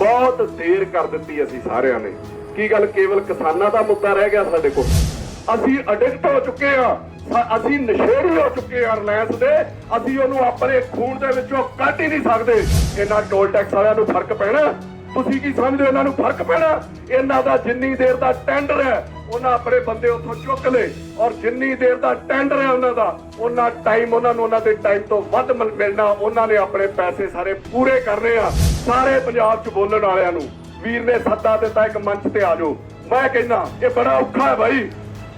बहुत देर कर दी असी सारिਆਂ ने। की गल केवल किसानां दा मुद्दा रह गया साडे कोल? असी अडिक्ट हो चुके हैं, असी नशेड़ी हो चुके हैं रिलायंस दे। असी उहनूं अपने खून दे विचों कढ ही नहीं सकदे। इन्हां टोल टैक्स वालियां नूं फर्क पैना? तुसीं की समझदे हो इन्हां नूं फर्क पैना? इन्हां दा जिन्नी देर दा टेंडर है उन्हां अपने बंदे उत्थों चुक ले, और जिन्नी देर दा टेंडर है उन्हां दा उन्ना टाइम उन्हां नूं उन्हां दे टाइम तो वध मिलना। उन्हां ने अपने पैसे सारे पूरे करने आ। सारे पंजाब च बोलण वालियां नूं वीर ने सद्दा दिता एक मंच ते आ जाओ। मैं कहना ये बड़ा औखा है भाई,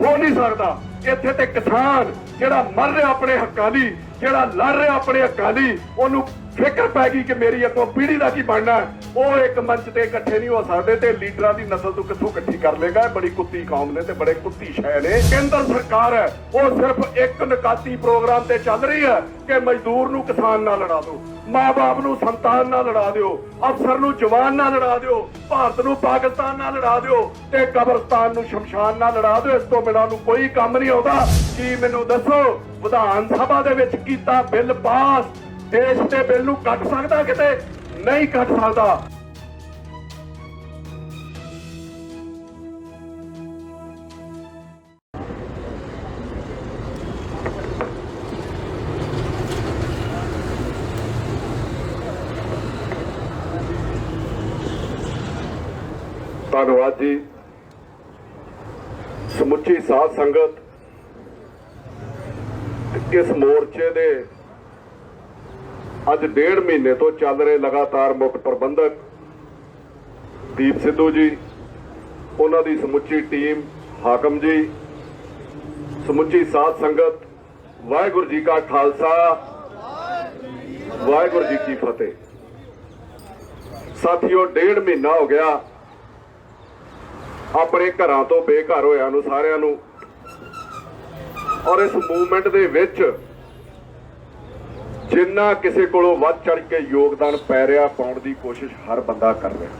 हो नहीं सकता। इत्थे ते किसान जिहड़ा मर रहा अपने हक्कां लई, जिहड़ा लड़ रहा अपने हक्कां लई, उहनूं फिक्र पै गई कि मेरी अगों पीढ़ी का की बनना है। वो एक मंच ते इकट्ठे नहीं हो सकते ते लीडरां दी नस्ल तू कित्थों इकट्ठी कर लेगा? बड़ी कुत्ती कौम ने ते बड़े कुत्ती शह ने। केंद्र सरकार है वो सिर्फ एक नकाती प्रोग्राम ते चल रही है कि मजदूर नूं किसान नाल लड़ा दो, माँ बाप नूं संतान नाल लड़ा दिओ, अफसर नूं जवान नाल लड़ा दिओ, भारत नूं पाकिस्तान नाल लड़ा दिओ ते कब्रस्तान नूं शमशान नाल लड़ा दिओ। इस तो बिना नूं कोई काम नहीं आउंदा। की मैनूं दसो विधान सभा दे विच कीता बिल पास देश के बिल नूं कट सकदा? किते नहीं कट सकदा। धन्यवाद जी। समुची साध संगत इस मोर्चे दे अज 1.5 महीने तो चल रहे लगातार मुख प्रबंधक दीप सिद्धू जी, उन्हां दी समुची टीम, हाकम जी, समुची साध संगत, वाहिगुरू जी का खालसा, वाहिगुरू जी की फतेह। साथियों, 1.5 महीना हो गया अपने घरां तो बेघर होया नूं सारिआं नूं, और इस मूवमेंट दे विच जिन्ना किसी कोलों वध चढ़ के योगदान पै रहा पाउण दी कोशिश हर बंदा कर रहा।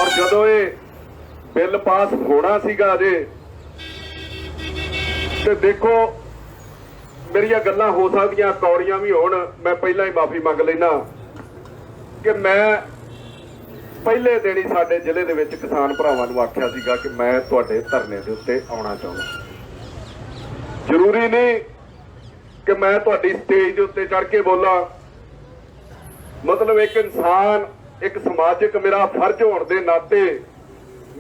और जदों ये बिल पास होना सीगा अजे, ते देखो मेरियां गल्लां हो सकदियां कौड़ियां भी होण, मैं पहला ही माफी मंग लेना कि मैं पहले दिन ही साडे जिले दे विच किसान भरावां नूं आखिया सीगा कि मैं तुहाडे धरने दे उत्ते आउणा चाहुंदा। जरूरी नहीं कि मैं तुहाडी स्टेज के उत्ते चढ़ के बोला, मतलब एक इंसान, एक समाजिक मेरा फर्ज होने के नाते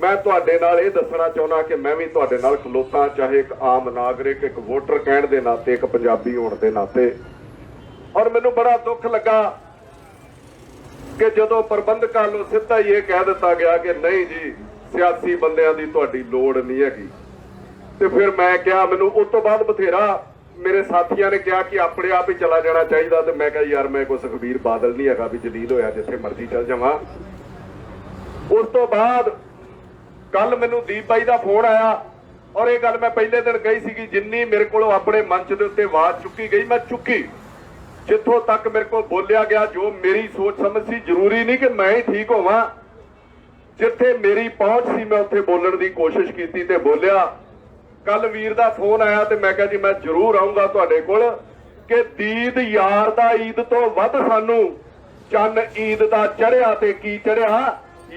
मैं तुहाडे नाल इह दसना चाहुंदा कि मैं भी तुहाडे नाल खलोता, चाहे एक आम नागरिक, एक वोटर कहण दे नाते, एक पंजाबी होने के नाते। और मैनूं बड़ा दुख लगा कि जदों प्रबंधकां नूं सीधा ही यह कह दिता गया कि नहीं जी सियासी बंदियां दी तुहाडी लोड़ नहीं हैगी, ते फिर मैं कहा, मैनूं उस तो बाद बथेरा मेरे साथियों ने कहा कि अपने आप ही चला जाना चाहिए, तो मैं कहा यार मैं कोई सुखबीर बादल नहीं है भी जलील होया जिथे मर्जी चल जावां। उस तो बाद कल मैनूं दीप भाई का फोन आया, और ये गल मैं पहले दिन कही सी, जिन्नी मेरे को अपने मंच के उत्ते आवाज चुकी गई मैं चुकी, जिथों तक मेरे को बोलिया गया जो मेरी सोच समझ सी। जरूरी नहीं कि मैं ही ठीक होवां, जिथे मेरी पहुंच सी मैं उत्थे बोलण की कोशिश की ते बोलिया। कल वीर का फोन आया तो मैं कहा जी मैं जरूर आऊंगा तुहाडे कोल, कि दीद यार दा ईद तो वध सानू चन ईद दा चढ़िया ते की चढ़िया,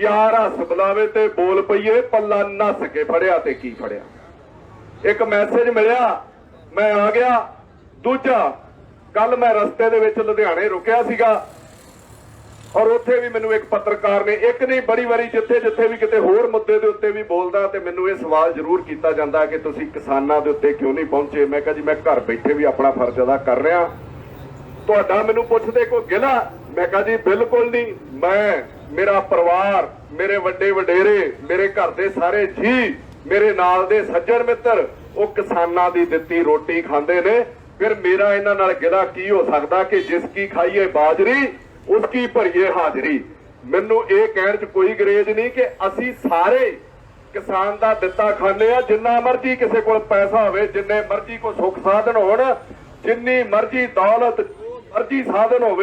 यार हस बुलावे ते बोल पईए, पल्ला नस के फड़िया ते की फड़िया। एक मैसेज मिलिया, मैं आ गया। दूजा, कल मैं रस्ते दे विच लुधियाणे रुकिया सीगा, और उत्थे भी मैनूं एक पत्रकार ने, एक नहीं बड़ी वारी जिथे जिथे भी किते होर मुद्दे दे उत्ते भी बोलदा, ते मैनूं ये सवाल जरूर कीता जांदा कि तुसीं किसानां दे उत्ते क्यों नहीं पहुंचे। मैं कहा जी मैं घर बैठे भी अपना फर्ज अदा कर रहा। तुहाडा मैनूं पुछदे कोई गिला? मैं कहा जी बिल्कुल नहीं। मैं, मेरा परिवार, मेरे वड्डे वडेरे, मेरे घर दे सारे जी, मेरे नाल दे सज्जन मित्र वो किसानां दी दित्ती रोटी खांदे ने। फिर मेरा इन्हां नाल गिला की हो सकदा कि जिसकी खाईए बाजरी उसकी भरीए हाजरी। मैनू ये कहण च कोई गरेज नहीं कि असी सारे किसान का दिता खाने आ। जिन्ना मर्जी किसी को पैसा हो, जिन्ने मर्जी को सुख साधन हो, जिन्नी मर्जी दौलत मर्जी साधन हो,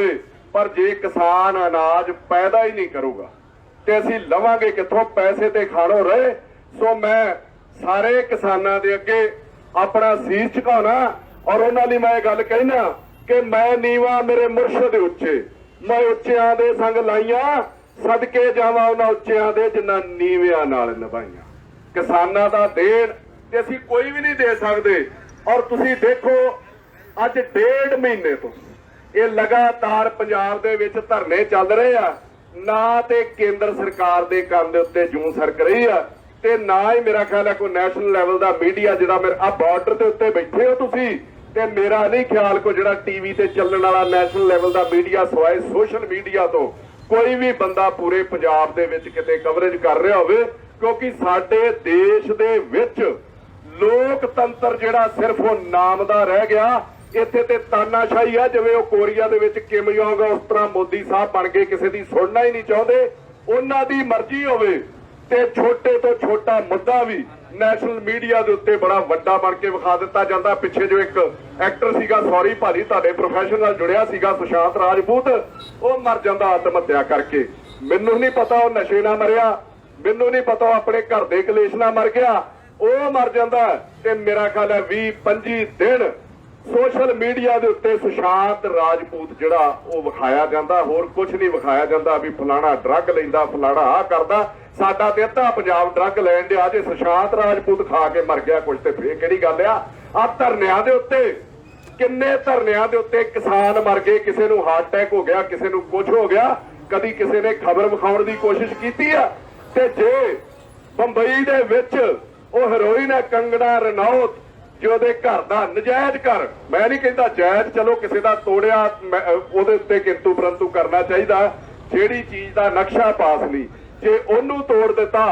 पर जे किसान अनाज पैदा ही नहीं करूगा तो असी लवांगे कित्थों? पैसे ते खाणों रहे। सो मैं सारे किसानां दे अगे अपना सीस झुकाउणा, और उन्हां लई मैं गल कहना कि मैं नीवा मेरे मुर्शद उच्चे, मैं उच्चियां दे संग लाइयां, सदके जावां उन्हां उच्चियां दे जिन्हां नीवियां नाल निभाइयां। किसानां दा देण ते असीं कोई भी नहीं दे सकदे। और तुसीं देखो अज 1.5 महीने तो ये लगातार पंजाब दे विच धरने चल रहे आ, ना ते केंद्र सरकार दे कंन दे उत्ते जूं सरक रही आ ते ना ही मेरा ख्याल है कोई नैशनल लैवल दा मीडिया जिहड़ा मेरे आ बार्डर दे उत्ते बैठे हो तुसीं ते मेरा नहीं ख्याल को जिहड़ा टीवी ते चलण वाला नैशनल लैवल दा मीडिया सिवाए सोशल मीडिया तो कोई भी बंदा पूरे पंजाब दे विच किते कवरेज कर रहा होवे, क्योंकि साडे देश दे विच लोकतंत्र जिहड़ा सिर्फ वो नाम दा रह गया। इत्थे ते तानाशाही आ, जिवें वो कोरिया दे विच किम जोंग उस तरह मोदी साहब बन के किसी दी सुनना ही नहीं चाहुंदे। उन्हां दी मर्जी होवे ते छोटे तो छोटा मुद्दा भी नैशनल मीडिया दे उत्ते बड़ा वड्डा बन के विखा दिता जाता। पिछे जो एक एक्टर सीगा, सॉरी भाजी तुहाडे प्रोफैशन नाल जुड़िया सीगा, सुशांत राजपूत, वो मर जांदा आत्म हत्या करके। मैनूं नहीं पता वो नशे नाल मरिया, मैनूं नहीं पता वो अपने घर दे कलेश नाल मर गया, वो मर जांदा ते मेरा ख्याल है 20-25 दिन सोशल मीडिया के उत्ते सुशांत राजपूत जिहड़ा वो विखाया जाता, होर कुछ नहीं विखाया जाता भी फलाना ड्रग लैंदा, फलाना आ करदा। साडा ते अद्धा पंजाब ड्रग लैण दिया, जे सुशांत राजपूत खा के मर गया कुछ ते फिर किहड़ी गल आ। धरनियां दे उत्ते किन्ने धरनियां दे उत्ते किसान मर गए, किसी नूं हार्ट अटैक हो गया, किसी नूं कुछ हो गया, कदी किसी ने खबर विखाउण दी कोशिश कीती आ। ते जे बंबई दे विच वो हीरोइन है कंगना रनौत, जो दे घर दा नजायज घर, मैं नहीं कहता जायज, चलो किसी दा तोड़िया ओहदे उत्ते किंतु परंतु करना चाहिए। जेड़ी चीज दा नक्शा पास नहीं, जे ओनू तोड़ दिता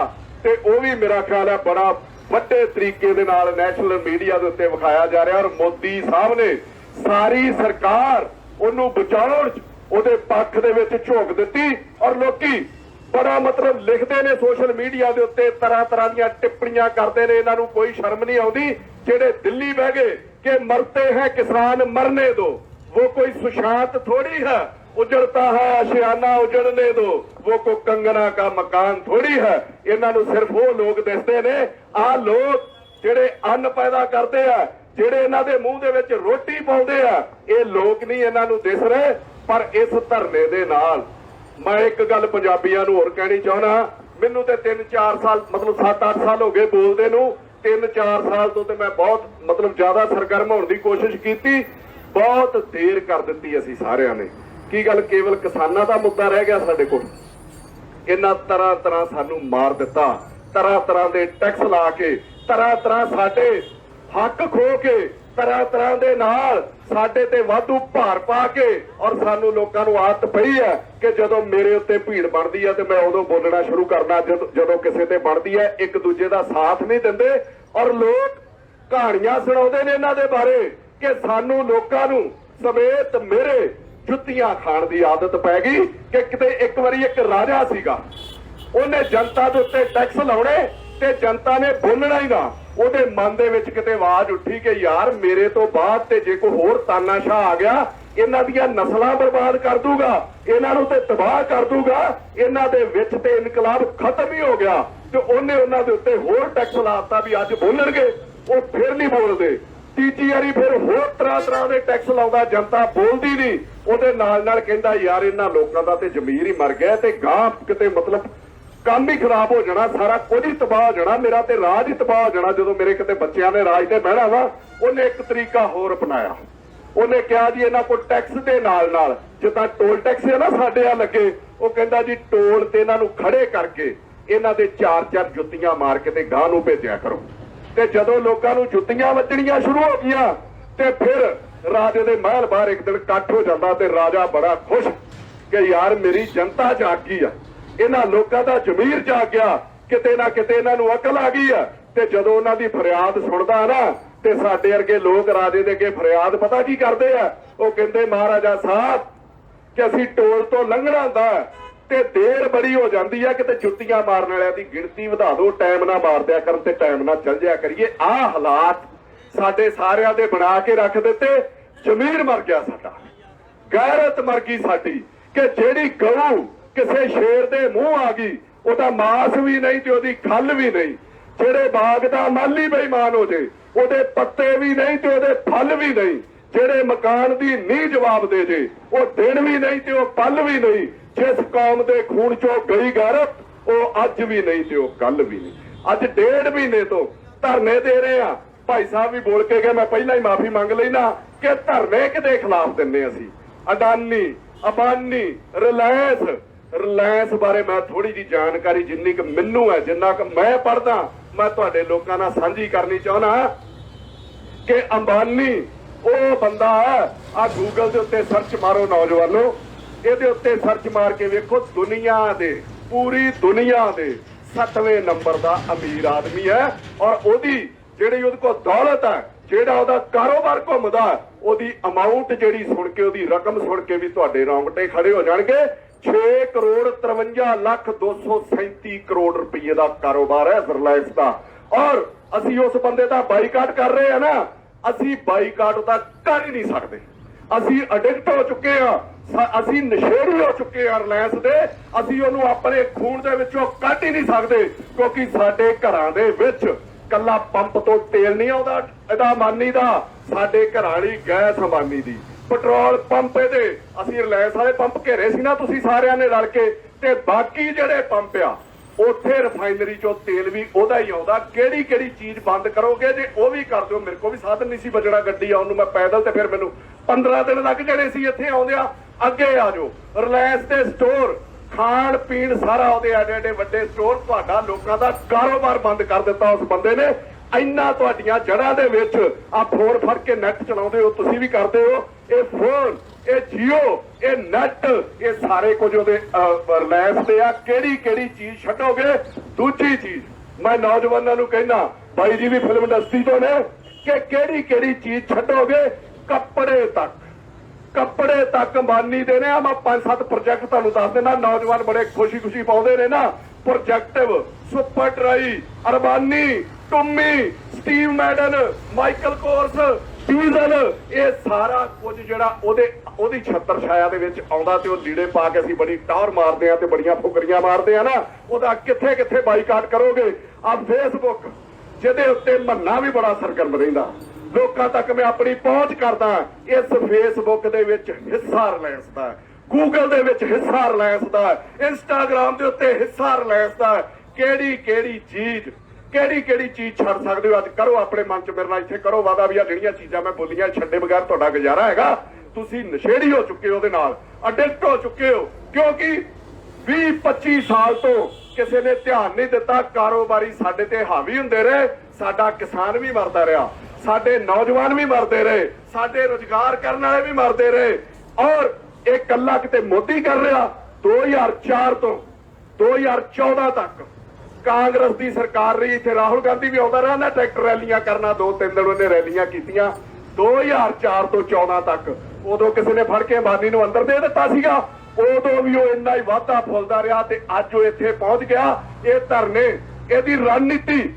ते वो भी मेरा ख्याल है बड़ा वड्डे तरीके दे नाल नैशनल मीडिया दे उत्ते विखाया जा रहा। और मोदी साहब ने सारी सरकार ओनू बचाउण ओहदे पक्ष दे विच झोक दित्ती। और लोकी बड़ा मतलब लिखते ने सोशल मीडिया के उत्ते, तरह तरह दी टिप्पणियां करते हैं, इन्हां नूं कोई शर्म नहीं आउंदी। जेड़े दिल्ली बह गए कि मरते हैं किसान मरने दो, वो कोई सुशांत थोड़ी है, उजड़ता है आशियाना उजड़ने दो, वो कोई कंगना का मकान थोड़ी है। इन्हां नूं सिर्फ वो लोग दिसदे ने, आ लोग जेड़े अन्न पैदा करते हैं, जेड़े इन्हां दे मूंह दे विच रोटी पाउंदे आ, ये लोग नहीं इन्हां नूं दिस रहे। पर इस धरने दे नाल मैं एक गल पंजाबियां नूं होर कहनी चाहना, मैनूं ते 3-4 साल मतलब 7-8 साल हो गए बोलदे नूं, 3-4 साल तो मैं बहुत मतलब ज्यादा सरगर्म होने की कोशिश की, बहुत देर कर दी असीं सारिਆਂ ने। की गल केवल किसानां दा मुद्दा रह गया साडे कोल? इन्हां तरह तरह सानूं मार दिता, तरह तरह दे टैक्स ला के, तरह तरह साडे हक खो के, तरह तरह दे नाल साडे ते वाधू भार पा के। और सानू लोकां नूं आदत पई है कि जदों मेरे उत्ते भीड़ बनदी है ते मैं उदों बोलना शुरू करना, जदों किसी ते बनदी है एक दूजे दा साथ नहीं दिंदे। और लोग कहानियां सुणाउंदे ने इन्हां दे बारे कि सानू लोकां नूं समेत मेरे जुत्तियां खाण दी आदत पै गई। कि किते एक वारी एक राजा सीगा, ਉਹਨੇ जनता ਦੇ ਉੱਤੇ टैक्स ਲਾਉਣੇ ਤੇ जनता ने बोलना ही ना। ਉਹਦੇ ਮਨ ਦੇ ਵਿੱਚ ਕਿਤੇ ਆਵਾਜ਼ ਉੱਠੀ ਕਿ ਯਾਰ ਮੇਰੇ ਤੋਂ ਬਾਅਦ ਤੇ ਜੇ ਕੋਈ ਹੋਰ ਤਾਨਾਸ਼ਾਹ ਆ ਗਿਆ, ਇਹਨਾਂ ਦੀਆਂ ਨਸਲਾਂ ਬਰਬਾਦ ਕਰ ਦੂਗਾ, ਇਹਨਾਂ ਨੂੰ ਤੇ ਤਬਾਹ ਕਰ ਦੂਗਾ, ਇਹਨਾਂ ਦੇ ਵਿੱਚ ਤੇ ਇਨਕਲਾਬ ਖਤਮ ਹੀ ਹੋ ਗਿਆ। ਤੇ ਉਹਨੇ ਉਹਨਾਂ ਦੇ ਉੱਤੇ ਹੋਰ ਟੈਕਸ ਲਾਤਾ ਵੀ ਅੱਜ ਬੋਲਣਗੇ, ਉਹ ਫਿਰ ਨਹੀਂ ਬੋਲਦੇ। ਤੀਜੀ ਵਾਰੀ ਫਿਰ ਹੋਰ ਤਰ੍ਹਾਂ ਦੇ ਟੈਕਸ ਲਾਉਂਦਾ, जनता ਬੋਲਦੀ ਨਹੀਂ। ਉਹਦੇ ਨਾਲ ਨਾਲ ਕਹਿੰਦਾ ਯਾਰ ਇਹਨਾਂ ਲੋਕਾਂ ਦਾ ਤੇ ਜ਼ਮੀਰ ਹੀ ਮਰ ਗਿਆ ਤੇ ਗਾਂ ਕਿਤੇ मतलब ਕੰਮ ਹੀ ਖਰਾਬ ਹੋ ਜਾਣਾ, ਸਾਰਾ ਕੁਝ ਹੀ ਤਬਾਹ ਹੋ ਜਾਣਾ, ਮੇਰਾ ਤੇ ਰਾਜ ਹੀ ਤਬਾਹ ਹੋ ਜਾਣਾ ਜਦੋਂ ਮੇਰੇ ਕਿਤੇ ਬੱਚਿਆਂ ਨੇ ਰਾਜ ਤੇ ਬਹਿਣਾ ਵਾ। ਉਹਨੇ ਇੱਕ ਤਰੀਕਾ ਹੋਰ ਅਪਣਾਇਆ, ਉਹਨੇ ਕਿਹਾ ਜੀ ਇਹਨਾਂ ਕੋਲ ਟੈਕਸ ਦੇ ਨਾਲ ਨਾਲ ਜਿੱਦਾਂ ਟੋਲ ਟੈਕਸ ਹੈ ਨਾ ਸਾਡੇ ਆ ਲੱਗੇ, ਉਹ ਕਹਿੰਦਾ ਜੀ ਟੋਲ ਤੇ ਇਹਨਾਂ ਨੂੰ ਖੜੇ ਕਰਕੇ ਇਹਨਾਂ ਦੇ 4-4 ਜੁੱਤੀਆਂ ਮਾਰ ਕੇ ਤੇ ਗਾਂ ਨੂੰ ਭੇਜਿਆ ਕਰੋ। ਤੇ ਜਦੋਂ ਲੋਕਾਂ ਨੂੰ ਜੁੱਤੀਆਂ ਵੱਜਣੀਆਂ ਸ਼ੁਰੂ ਹੋ ਗਈਆਂ ਤੇ ਫਿਰ ਰਾਜੇ ਦੇ ਮਹਿਲ ਬਾਹਰ ਇੱਕ ਦਿਨ ਇਕੱਠ ਹੋ ਜਾਂਦਾ ਤੇ ਰਾਜਾ ਬੜਾ ਖੁਸ਼ ਕਿ ਯਾਰ ਮੇਰੀ ਜਨਤਾ ਜਾਗ ਗਈ ਆ, ਇਹਨਾਂ ਲੋਕਾਂ ਦਾ ਜ਼ਮੀਰ ਜਾਗ ਗਿਆ, ਕਿਤੇ ਨਾ ਕਿਤੇ ਇਹਨਾਂ ਨੂੰ ਅਕਲ ਆ ਗਈ ਆ। ਤੇ ਜਦੋਂ ਉਹਨਾਂ ਦੀ ਫਰਿਆਦ ਸੁਣਦਾ ਨਾ ਤੇ ਸਾਡੇ ਵਰਗੇ ਲੋਕ ਰਾਜੇ ਦੇ ਅੱਗੇ ਫਰਿਆਦ ਪਤਾ ਕੀ ਕਰਦੇ ਆ, ਉਹ ਕਹਿੰਦੇ ਮਹਾਰਾਜਾ ਸਾਹਿਬ ਕਿ ਅਸੀਂ ਟੋਲ ਤੋਂ ਲੰਘਣਾ ਹੁੰਦਾ ਤੇ ਦੇਰ ਬੜੀ ਹੋ ਜਾਂਦੀ ਆ, ਕਿਤੇ ਜੁੱਤੀਆਂ ਮਾਰਨ ਵਾਲਿਆਂ ਦੀ ਗਿਣਤੀ ਵਧਾ ਦਿਓ, ਟਾਈਮ ਨਾ ਮਾਰ ਦਿਆ ਕਰਨ ਤੇ ਟਾਈਮ ਨਾਲ ਚੱਲ ਜਾਇਆ ਕਰੀਏ। ਆਹ ਹਾਲਾਤ ਸਾਡੇ ਸਾਰਿਆਂ ਦੇ ਬਣਾ ਕੇ ਰੱਖ ਦਿੱਤੇ। ਜ਼ਮੀਰ ਮਰ ਗਿਆ ਸਾਡਾ, ਗੈਰਤ ਮਰ ਗਈ ਸਾਡੀ ਕਿ ਜਿਹੜੀ ਗਊ ਕਿਸੇ ਸ਼ੇਰ ਦੇ ਮੂੰਹ ਆ ਗਈ, ਉਹਦਾ ਮਾਸ ਵੀ ਨਹੀਂ ਤੇ ਉਹਦੀ ਖੱਲ ਵੀ ਨਹੀਂ। ਜਿਹੜੇ ਬਾਗ ਦਾ ਮਾਲੀ ਬੇਈਮਾਨ ਹੋ ਜੇ, ਉਹਦੇ ਪੱਤੇ ਵੀ ਨਹੀਂ ਤੇ ਉਹਦੇ ਫਲ ਵੀ ਨਹੀਂ। ਜਿਹੜੇ ਮਕਾਨ ਦੀ ਨੀਂਹ ਜਵਾਬ ਦੇ ਜੇ, ਉਹ ਦਿਨ ਵੀ ਨਹੀਂ ਤੇ ਉਹ ਪਲ ਵੀ ਨਹੀਂ। ਜਿਸ ਕੌਮ ਦੇ ਖੂਨ ਚੋਂ ਗਈ ਗੈਰਤ, ਉਹ ਅੱਜ ਵੀ ਨਹੀਂ ਤੇ ਉਹ ਕੱਲ ਵੀ ਨਹੀਂ। ਅੱਜ 1.5 ਮਹੀਨੇ ਤੋਂ ਧਰਨੇ ਦੇ ਰਹੇ ਆ। ਭਾਈ ਸਾਹਿਬ ਵੀ ਬੋਲ ਕੇ ਗਏ, ਮੈਂ ਪਹਿਲਾਂ ਹੀ ਮਾਫੀ ਮੰਗ ਲੈਣਾ ਕਿ ਧਰਨੇ ਕਿਹਦੇ ਖਿਲਾਫ ਦਿੰਦੇ ਅਸੀਂ। ਅਡਾਨੀ, ਅੰਬਾਨੀ, ਰਿਲਾਇੰਸ ਬਾਰੇ ਮੈਂ ਥੋੜੀ ਜੀ ਜਾਣਕਾਰੀ ਜਿੰਨੀ ਕਿ ਮੈਨੂੰ ਹੈ, ਜਿੰਨਾ ਕਿ ਮੈਂ ਪੜ੍ਹਦਾ, ਮੈਂ ਤੁਹਾਡੇ ਲੋਕਾਂ ਨਾਲ ਸਾਂਝੀ ਕਰਨੀ ਚਾਹੁੰਦਾ ਕਿ ਅੰਬਾਨੀ ਉਹ ਬੰਦਾ ਹੈ। ਆ ਗੂਗਲ ਦੇ ਉੱਤੇ ਸਰਚ ਮਾਰੋ ਨੌਜਵਾਨੋ, ਇਹਦੇ ਉੱਤੇ ਸਰਚ ਮਾਰ ਕੇ ਵੇਖੋ, ਦੁਨੀਆ ਦੇ, ਪੂਰੀ ਦੁਨੀਆ ਦੇ 7ਵੇਂ ਨੰਬਰ ਦਾ ਅਮੀਰ ਆਦਮੀ ਹੈ। ਔਰ ਉਹਦੀ ਜਿਹੜੀ ਉਹਦੇ ਕੋਲ ਦੌਲਤ ਹੈ, ਜਿਹੜਾ ਉਹਦਾ ਕਾਰੋਬਾਰ ਘੁੰਮਦਾ, ਉਹਦੀ ਅਮਾਉਂਟ ਜਿਹੜੀ ਸੁਣ ਕੇ, ਉਹਦੀ ਰਕਮ ਸੁਣ ਕੇ ਵੀ ਤੁਹਾਡੇ ਰੌਂਗਟੇ ਖੜੇ ਹੋ ਜਾਣਗੇ। 6,53,237 ਕਰੋੜ ਰੁਪਏ ਦਾ ਕਾਰੋਬਾਰ ਹੈ ਰਿਲਾਇੰਸ ਦਾ। ਔਰ ਅਸੀਂ ਉਸ ਬੰਦੇ ਦਾ ਬਾਈਕਾਟ ਕਰ ਰਹੇ ਹਾਂ ਨਾ, ਅਸੀਂ ਬਾਈਕਾਟ ਤਾਂ ਕਰ ਹੀ ਨਹੀਂ ਸਕਦੇ। ਅਸੀਂ ਐਡਿਕਟ ਹੋ ਚੁੱਕੇ ਹਾਂ, ਅਸੀਂ ਨਸ਼ੇੜੀ ਹੋ ਚੁੱਕੇ ਹਾਂ ਰਿਲਾਇੰਸ ਦੇ। ਅਸੀਂ ਉਹਨੂੰ ਆਪਣੇ ਖੂਨ ਦੇ ਵਿੱਚੋਂ ਕੱਢ ਹੀ ਨਹੀਂ ਸਕਦੇ, ਕਿਉਂਕਿ ਸਾਡੇ ਘਰਾਂ ਦੇ ਵਿੱਚ ਕੱਲਾ ਪੰਪ ਤੋਂ ਤੇਲ ਨਹੀਂ ਆਉਂਦਾ ਇਹਦਾ ਅੰਬਾਨੀ ਦਾ, ਸਾਡੇ ਘਰਾਂ ਵਾਲੀ ਗੈਸ ਅੰਬਾਨੀ ਦੀ, ਪੈਟਰੋਲ ਪੰਪ ਇਹਦੇ। ਅਸੀਂ ਰਿਲਾਇੰਸ ਵਾਲੇ ਪੰਪ ਘੇਰੇ ਸੀ ਨਾ ਤੁਸੀਂ ਸਾਰਿਆਂ ਨੇ ਰਲ ਕੇ, ਤੇ ਬਾਕੀ ਜਿਹੜੇ ਪੰਪ ਆ ਉੱਥੇ ਰਿਫਾਈਨਰੀ ਚੋਂ ਤੇਲ ਵੀ ਉਹਦਾ ਹੀ ਆਉਂਦਾ। ਕਿਹੜੀ ਕਿਹੜੀ ਚੀਜ਼ ਬੰਦ ਕਰੋਗੇ? ਜੇ ਉਹ ਵੀ ਕਰ ਦਿਓ, ਮੇਰੇ ਕੋਲ ਵੀ ਸਾਧਨ ਨਹੀਂ ਸੀ ਬਚਣਾ ਗੱਡੀ ਆਉਣ ਨੂੰ, ਮੈਂ ਪੈਦਲ, ਤੇ ਫਿਰ ਮੈਨੂੰ 15 ਦਿਨ ਲੱਗ ਜਾਣੇ ਸੀ ਇੱਥੇ ਆਉਂਦਿਆਂ। ਅੱਗੇ ਆ ਜਾਓ, ਰਿਲਾਇੰਸ ਦੇ ਸਟੋਰ, ਖਾਣ ਪੀਣ ਸਾਰਾ ਉਹਦੇ ਐਡੇ ਐਡੇ ਵੱਡੇ ਸਟੋਰ। ਤੁਹਾਡਾ ਲੋਕਾਂ ਦਾ ਕਾਰੋਬਾਰ ਬੰਦ ਕਰ ਦਿੱਤਾ ਉਸ ਬੰਦੇ ਨੇ। ਇੰਨਾ ਤੁਹਾਡੀਆਂ ਜੜ੍ਹਾਂ ਦੇ ਵਿੱਚ ਆ ਫੋਨ ਫੜ ਕੇ ਨੈਟ ਚਲਾਉਂਦੇ ਹੋ, ਤੁਸੀਂ ਵੀ ਕਰਦੇ ਹੋ। ਇਹ ਫੋਨ, ਇਹ ਜੀਓ, ਇਹ ਨੈਟ, ਇਹ ਸਾਰੇ ਕੁਝ ਉਹਦੇ ਰਿਲਾਇੰਸ ਦੇ ਆ। ਕਿਹੜੀ ਕਿਹੜੀ ਚੀਜ਼ ਛੱਡੋਗੇ? ਦੂਜੀ ਚੀਜ਼ ਮੈਂ ਨੌਜਵਾਨਾਂ ਨੂੰ ਕਹਿਣਾ, ਬਾਈ ਜੀ ਵੀ ਫਿਲਮ ਇੰਡਸਟਰੀ ਤੋਂ ਨੇ, ਕਿ ਕਿਹੜੀ ਕਿਹੜੀ ਚੀਜ਼ ਛੱਡੋਗੇ? ਕੱਪੜੇ ਤੱਕ ਅੰਬਾਨੀ ਦੇ ਨੇ। ਆ ਮੈਂ 5-7 ਪ੍ਰੋਜੈਕਟ ਤੁਹਾਨੂੰ ਦੱਸ ਦੇਣਾ, ਨੌਜਵਾਨ ਬੜੇ ਖੁਸ਼ੀ ਪਾਉਂਦੇ ਨੇ ਨਾ। ਪ੍ਰੋਜੈਕਟਿਵ, Superdry, Armani, Tumi, Steve Madden, Michael Kors, Diesel, ਇਹ ਸਾਰਾ ਕੁਝ ਜਿਹੜਾ ਉਹਦੀ ਛੱਤਰ ਛਾਇਆ ਦੇ ਵਿੱਚ ਆਉਂਦਾ, ਤੇ ਉਹ ਲੀੜੇ ਪਾ ਕੇ ਅਸੀਂ ਬੜੀ ਟੌਰ ਮਾਰਦੇ ਆ ਤੇ ਬੜੀਆਂ ਫੁਕਰੀਆਂ ਮਾਰਦੇ ਆ ਨਾ, ਉਹਦਾ ਕਿੱਥੇ ਕਿੱਥੇ ਬਾਈਕਾਟ ਕਰੋਗੇ? ਆ ਫੇਸਬੁੱਕ, ਜਿਹਦੇ ਉੱਤੇ ਮੰਨਾ ਵੀ ਬੜਾ ਸਰਗਰਮ ਰਹਿੰਦਾ, ਲੋਕਾਂ ਤੱਕ ਮੈਂ ਆਪਣੀ ਪਹੁੰਚ ਕਰਦਾ। ਇਸ ਫੇਸਬੁੱਕ ਦੇ ਵਿੱਚ ਹਿੱਸਾ ਰਿਲਾਇੰਸ ਦਾ, ਗੂਗਲ ਦੇ ਵਿੱਚ ਹਿੱਸਾ ਰਿਲਾਇੰਸ ਦਾ, ਇੰਸਟਾਗ੍ਰਾਮ ਦੇ ਉੱਤੇ ਹਿੱਸਾ ਰਿਲਾਇੰਸ ਦਾ। ਕਿਹੜੀ ਕਿਹੜੀ ਚੀਜ਼ ਛੱਡ ਸਕਦੇ ਹੋ? ਅੱਜ ਕਰੋ ਆਪਣੇ ਮਨ ਚ, ਮੇਰੇ ਨਾਲ ਇੱਥੇ ਕਰੋ ਵਾਦਾ ਵੀ ਆ ਜਿਹੜੀਆਂ ਚੀਜ਼ਾਂ ਮੈਂ ਬੋਲੀਆਂ ਛੱਡੇ ਬਗੈਰ ਤੁਹਾਡਾ ਗੁਜ਼ਾਰਾ ਹੈਗਾ। ਤੁਸੀਂ ਨਸ਼ੇੜੀ ਹੋ ਚੁੱਕੇ ਹੋ, ਉਹਦੇ ਨਾਲ ਐਡਿਕਟ ਹੋ ਚੁੱਕੇ ਹੋ, ਕਿਉਂਕਿ 20-25 ਸਾਲ ਤੋਂ ਕਿਸੇ ਨੇ ਧਿਆਨ ਨਹੀਂ ਦਿੱਤਾ। ਕਾਰੋਬਾਰੀ ਸਾਡੇ ਤੇ ਹਾਵੀ ਹੁੰਦੇ ਰਹੇ, ਸਾਡਾ ਕਿਸਾਨ ਵੀ ਮਰਦਾ ਰਿਹਾ, ਸਾਡੇ ਨੌਜਵਾਨ ਵੀ ਮਰਦੇ ਰਹੇ, ਸਾਡੇ ਰੁਜ਼ਗਾਰ ਕਰਨ ਵਾਲੇ ਵੀ ਮਰਦੇ ਰਹੇ। ਔਰ ਇਹ ਕੱਲਾ ਕਿਤੇ ਮੋਦੀ ਕਰ ਰਿਹਾ। 2004 ਤੋਂ 2014 ਤੱਕ ਕਾਂਗਰਸ ਦੀ ਸਰਕਾਰ ਰਹੀ, ਇੱਥੇ ਰਾਹੁਲ ਗਾਂਧੀ ਵੀ ਆਉਂਦਾ ਰਿਹਾ ਨਾ ਟਰੈਕਟਰ ਰੈਲੀਆਂ ਕਰਨਾ, 2-3 ਦਿਨ ਉਹਨੇ ਰੈਲੀਆਂ ਕੀਤੀਆਂ 2004 ਤੋਂ 14 ਤੱਕ। ਉਦੋਂ ਕਿਸੇ ਨੇ ਫੜ ਕੇ ਅੰਬਾਨੀ ਨੂੰ ਅੰਦਰ ਦੇ ਦਿੱਤਾ ਸੀਗਾ, ਉਦੋਂ ਵੀ ਉਹ ਇੰਨਾ ਹੀ ਵਾਧਾ ਫੁੱਲਦਾ ਰਿਹਾ, ਤੇ ਅੱਜ ਉਹ ਇੱਥੇ ਪਹੁੰਚ ਗਿਆ। ਇਹ ਧਰਨੇ, ਇਹਦੀ ਰਣਨੀਤੀ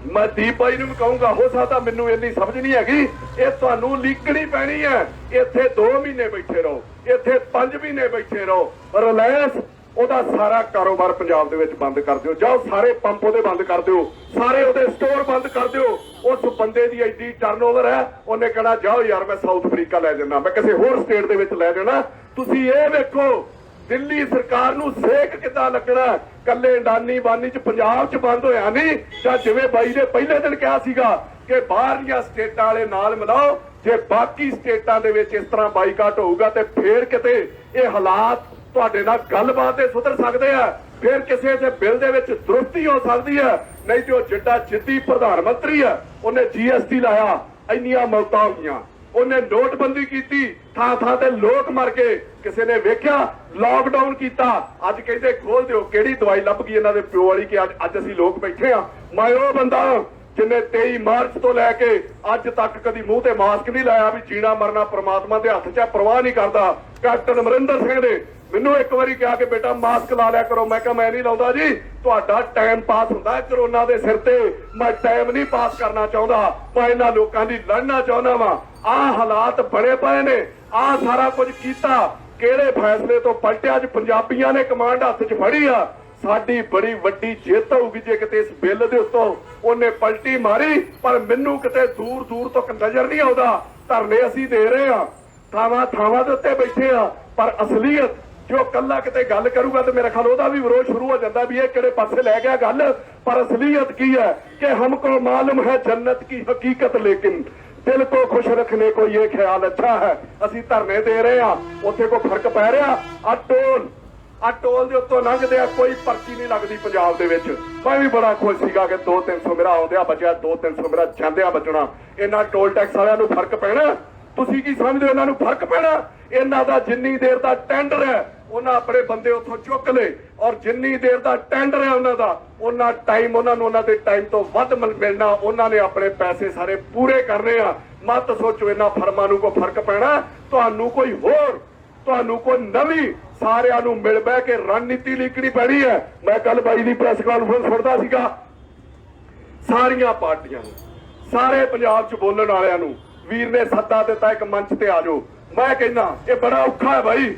ਮੈਂ ਦੀਪ ਭਾਈ ਨੂੰ ਵੀ ਕਹੂੰਗਾ, ਹੋ ਸਕਦਾ ਮੈਨੂੰ ਇੰਨੀ ਸਮਝ ਨਹੀਂ ਹੈਗੀ, ਇਹ ਤੁਹਾਨੂੰ ਲੀਕਣੀ ਪੈਣੀ ਹੈ। ਇੱਥੇ 2 ਮਹੀਨੇ ਬੈਠੇ ਰਹੋ, ਇੱਥੇ 5 ਮਹੀਨੇ ਬੈਠੇ ਰਹੋ। ਰਿਲਾਇੰਸ, ਉਹਦਾ ਸਾਰਾ ਕਾਰੋਬਾਰ ਪੰਜਾਬ ਦੇ ਵਿੱਚ ਬੰਦ ਕਰ ਦਿਓ। ਜਾਓ, ਸਾਰੇ ਪੰਪ ਉਹਦੇ ਬੰਦ ਕਰ ਦਿਓ, ਸਾਰੇ ਉਹਦੇ ਸਟੋਰ ਬੰਦ ਕਰ ਦਿਓ। ਉਸ ਬੰਦੇ ਦੀ ਐਡੀ ਟਰਨਓਵਰ ਹੈ, ਉਹਨੇ ਕਹਿਣਾ ਜਾਓ ਯਾਰ ਮੈਂ ਸਾਊਥ ਅਫਰੀਕਾ ਲੈ ਜਾਣਾ, ਮੈਂ ਕਿਸੇ ਹੋਰ ਸਟੇਟ ਦੇ ਵਿੱਚ ਲੈ ਜਾਣਾ। ਤੁਸੀਂ ਇਹ ਵੇਖੋ ਦਿੱਲੀ ਸਰਕਾਰ ਨੂੰ ਸੇਕ ਕਿੱਦਾਂ ਲੱਗਣਾ। ਕੱਲੇ ਅੰਬਾਨੀ ਬਾਨੀ ਚ ਪੰਜਾਬ ਚ ਬੰਦ ਹੋਇਆ ਨਹੀਂ, ਜਾਂ ਜਿਵੇਂ ਬਾਈ ਨੇ ਪਹਿਲੇ ਦਿਨ ਕਿਹਾ ਸੀਗਾ ਕਿ ਬਾਹਰਲੀਆਂ ਸਟੇਟਾਂ ਵਾਲੇ ਨਾਲ ਮਿਲਾਓ। ਜੇ ਬਾਕੀ ਸਟੇਟਾਂ ਦੇ ਵਿੱਚ ਇਸ ਤਰ੍ਹਾਂ ਬਾਈਕਾਟ ਹੋਊਗਾ ਤੇ ਫੇਰ ਕਿਤੇ ਇਹ ਹਾਲਾਤ ਤੁਹਾਡੇ ਨਾਲ ਗੱਲਬਾਤ ਤੇ ਸੁਧਰ ਸਕਦੇ ਆ, ਫਿਰ ਕਿਸੇ ਦੇ ਬਿੱਲ ਦੇ ਵਿੱਚ ਦਰੁਸਤੀ ਹੋ ਸਕਦੀ ਹੈ। ਨਹੀਂ ਤੇ ਉਹ ਜਿੱਡਾ ਜਿੱਦੀ ਪ੍ਰਧਾਨ ਮੰਤਰੀ ਆ, ਉਹਨੇ GST ਲਾਇਆ, ਇੰਨੀਆਂ ਮੌਤਾਂ ਹੋਈਆਂ, ਉਹਨੇ ਨੋਟਬੰਦੀ ਕੀਤੀ, ਥਾਂ ਥਾਂ ਤੇ ਲੋਕ ਮਰ ਗਏ। ਕਿਸੇ ਨੇ ਵੇਖਿਆ ਲਾਕਡਾਊਨ ਕੀਤਾ, ਅੱਜ ਕਹਿੰਦੇ ਖੋਲ ਦਿਓ। ਕਿਹੜੀ ਦਵਾਈ ਲੱਭ ਗਈ ਇਹਨਾਂ ਦੇ ਪਿਓ ਵਾਲੀ ਕਿ ਅੱਜ ਅਸੀਂ ਲੋਕ ਬੈਠੇ ਆ? ਮੈਂ ਉਹ ਬੰਦਾ ਜਿਨੇ 23 ਮਾਰਚ ਤੋਂ ਲੈ ਕੇ ਅੱਜ ਤੱਕ ਕਦੀ ਮੂੰਹ ਤੇ ਮਾਸਕ ਨਹੀਂ ਲਾਇਆ, ਵੀ ਜੀਣਾ ਮਰਨਾ ਪ੍ਰਮਾਤਮਾ ਦੇ ਹੱਥ 'ਚ ਹੈ, ਪਰਵਾਹ ਨਹੀਂ ਕਰਦਾ। ਕੈਪਟਨ ਅਮਰਿੰਦਰ ਸਿੰਘ ਨੇ ਮੈਨੂੰ ਇੱਕ ਵਾਰੀ ਕਿਹਾ ਕਿ ਬੇਟਾ ਮਾਸਕ ਲਾ ਲਿਆ ਕਰੋ, ਮੈਂ ਕਿਹਾ ਮੈਂ ਨਹੀਂ ਲਾਉਂਦਾ ਜੀ, ਤੁਹਾਡਾ ਟਾਈਮ ਪਾਸ ਹੁੰਦਾ ਕਰੋਨਾ ਦੇ ਸਿਰ ਤੇ, ਮੈਂ ਟਾਈਮ ਨਹੀਂ ਪਾਸ ਕਰਨਾ ਚਾਹੁੰਦਾ, ਮੈਂ ਇਹਨਾਂ ਲੋਕਾਂ ਦੀ ਲੜਨਾ ਚਾਹੁੰਦਾ ਵਾਂ। ਆਹ ਹਾਲਾਤ ਬਣੇ ਪਏ ਨੇ, ਆਹ ਸਾਰਾ ਕੁਝ ਕੀਤਾ, ਕਿਹੜੇ ਫੈਸਲੇ ਤੋਂ ਪਲਟਿਆ? ਅੱਜ ਪੰਜਾਬੀਆਂ ਨੇ ਕਮਾਂਡ ਹੱਥ 'ਚ ਫੜੀ ਆ। ਸਾਡੀ ਬੜੀ ਵੱਡੀ ਜਿੱਤ ਹੋਊਗੀ ਜੇ ਕਿਤੇ ਇਸ ਬਿੱਲ ਦੇ ਉੱਤੋਂ ਉਹਨੇ ਪਲਟੀ ਮਾਰੀ। ਪਰ ਮੈਨੂੰ ਕਿਤੇ ਦੂਰ ਦੂਰ ਤੱਕ ਨਜ਼ਰ ਨਹੀਂ ਆਉਂਦਾ ਧਰਨੇ ਅਸੀਂ ਦੇ ਰਹੇ ਆ, ਥਾਵਾਂ ਥਾਵਾਂ ਦੇ ਉੱਤੇ ਬੈਠੇ ਆ, ਪਰ ਅਸਲੀਅਤ ਜੋ ਕੱਲਾ ਕਿਤੇ ਗੱਲ ਕਰੂਗਾ ਤੇ ਮੇਰੇ ਖਿਆਲ ਉਹਦਾ ਵੀ ਵਿਰੋਧ ਸ਼ੁਰੂ ਹੋ ਜਾਂਦਾ ਵੀ ਇਹ ਕਿਹੜੇ ਪਾਸੇ ਲੈ ਗਿਆ ਗੱਲ। ਪਰ ਅਸਲੀਅਤ ਕੀ ਹੈ ਕਿ ਹਮਕੋ ਮਾਲੂਮ ਹੈ ਜन्नत की हकीकत, लेकिन दिल को खुश रखने को ये ख्याल अच्छा है। ਅਸੀਂ ਧਰਨੇ ਦੇ ਰਹੇ ਆ, ਉੱਥੇ ਕੋਈ ਫਰਕ ਪੈ ਰਿਹਾ? ਆ ਟੋਲ ਦੇ ਉੱਤੋਂ ਲੰਘਦੇ ਆ, ਕੋਈ ਪਰਚੀ ਨਹੀਂ ਲੱਗਦੀ ਪੰਜਾਬ ਦੇ ਵਿੱਚ। ਮੈਂ ਵੀ ਬੜਾ ਖੁਸ਼ ਸੀਗਾ ਕਿ 200-300 ਮੇਰਾ ਆਉਂਦਿਆ ਬਚਿਆ, 200-300 ਮੇਰਾ ਜਾਂਦਿਆ ਬਚਣਾ। ਇਹਨਾਂ ਟੋਲ ਟੈਕਸ ਵਾਲਿਆਂ ਨੂੰ ਫਰਕ ਪੈਣਾ? ਤੁਸੀਂ ਕੀ ਸਮਝਦੇ ਹੋ ਇਹਨਾਂ ਨੂੰ ਫਰਕ ਪੈਣਾ? ਇਹਨਾਂ ਦਾ ਜਿੰਨੀ ਦੇਰ ਦਾ ਟੈਂਡਰ ਹੈ ਉਹਨਾਂ ਆਪਣੇ ਬੰਦੇ ਉੱਥੋਂ ਚੁੱਕ ਲਏ, ਔਰ ਜਿੰਨੀ ਦੇਰ ਦਾ ਟੈਂਡਰ ਹੈ ਉਹਨਾਂ ਦਾ ਉਹਨਾਂ ਟਾਈਮ ਉਹਨਾਂ ਨੂੰ ਉਹਨਾਂ ਦੇ ਟਾਈਮ ਤੋਂ ਵੱਧ ਮਿਲਣਾ, ਉਹਨਾਂ ਨੇ ਆਪਣੇ ਪੈਸੇ ਸਾਰੇ ਪੂਰੇ ਕਰਨੇ ਆ। ਮਤ ਸੋਚੋ ਇਹਨਾਂ ਫਰਮਾਂ ਨੂੰ ਕੋਈ ਫਰਕ ਪੈਣਾ? ਤੁਹਾਨੂੰ ਕੋਈ ਨਵੀਂ ਸਾਰਿਆਂ ਨੂੰ ਮਿਲ ਬਹਿ ਕੇ ਰਣਨੀਤੀ ਲਿਖਣੀ ਪੈਣੀ ਹੈ। ਮੈਂ ਕੱਲ ਬਾਈ ਦੀ ਪ੍ਰੈਸ ਕਾਨਫਰੰਸ ਸੁਣਦਾ ਸੀਗਾ, ਸਾਰੀਆਂ ਪਾਰਟੀਆਂ ਨੂੰ, ਸਾਰੇ ਪੰਜਾਬ 'ਚ ਬੋਲਣ ਵਾਲਿਆਂ ਨੂੰ ਵੀਰ ਨੇ ਸੱਦਾ ਦਿੱਤਾ ਇੱਕ ਮੰਚ ਤੇ ਆ ਜਾਓ। ਮੈਂ ਕਹਿੰਦਾ ਇਹ ਬੜਾ ਔਖਾ ਹੈ ਭਾਈ,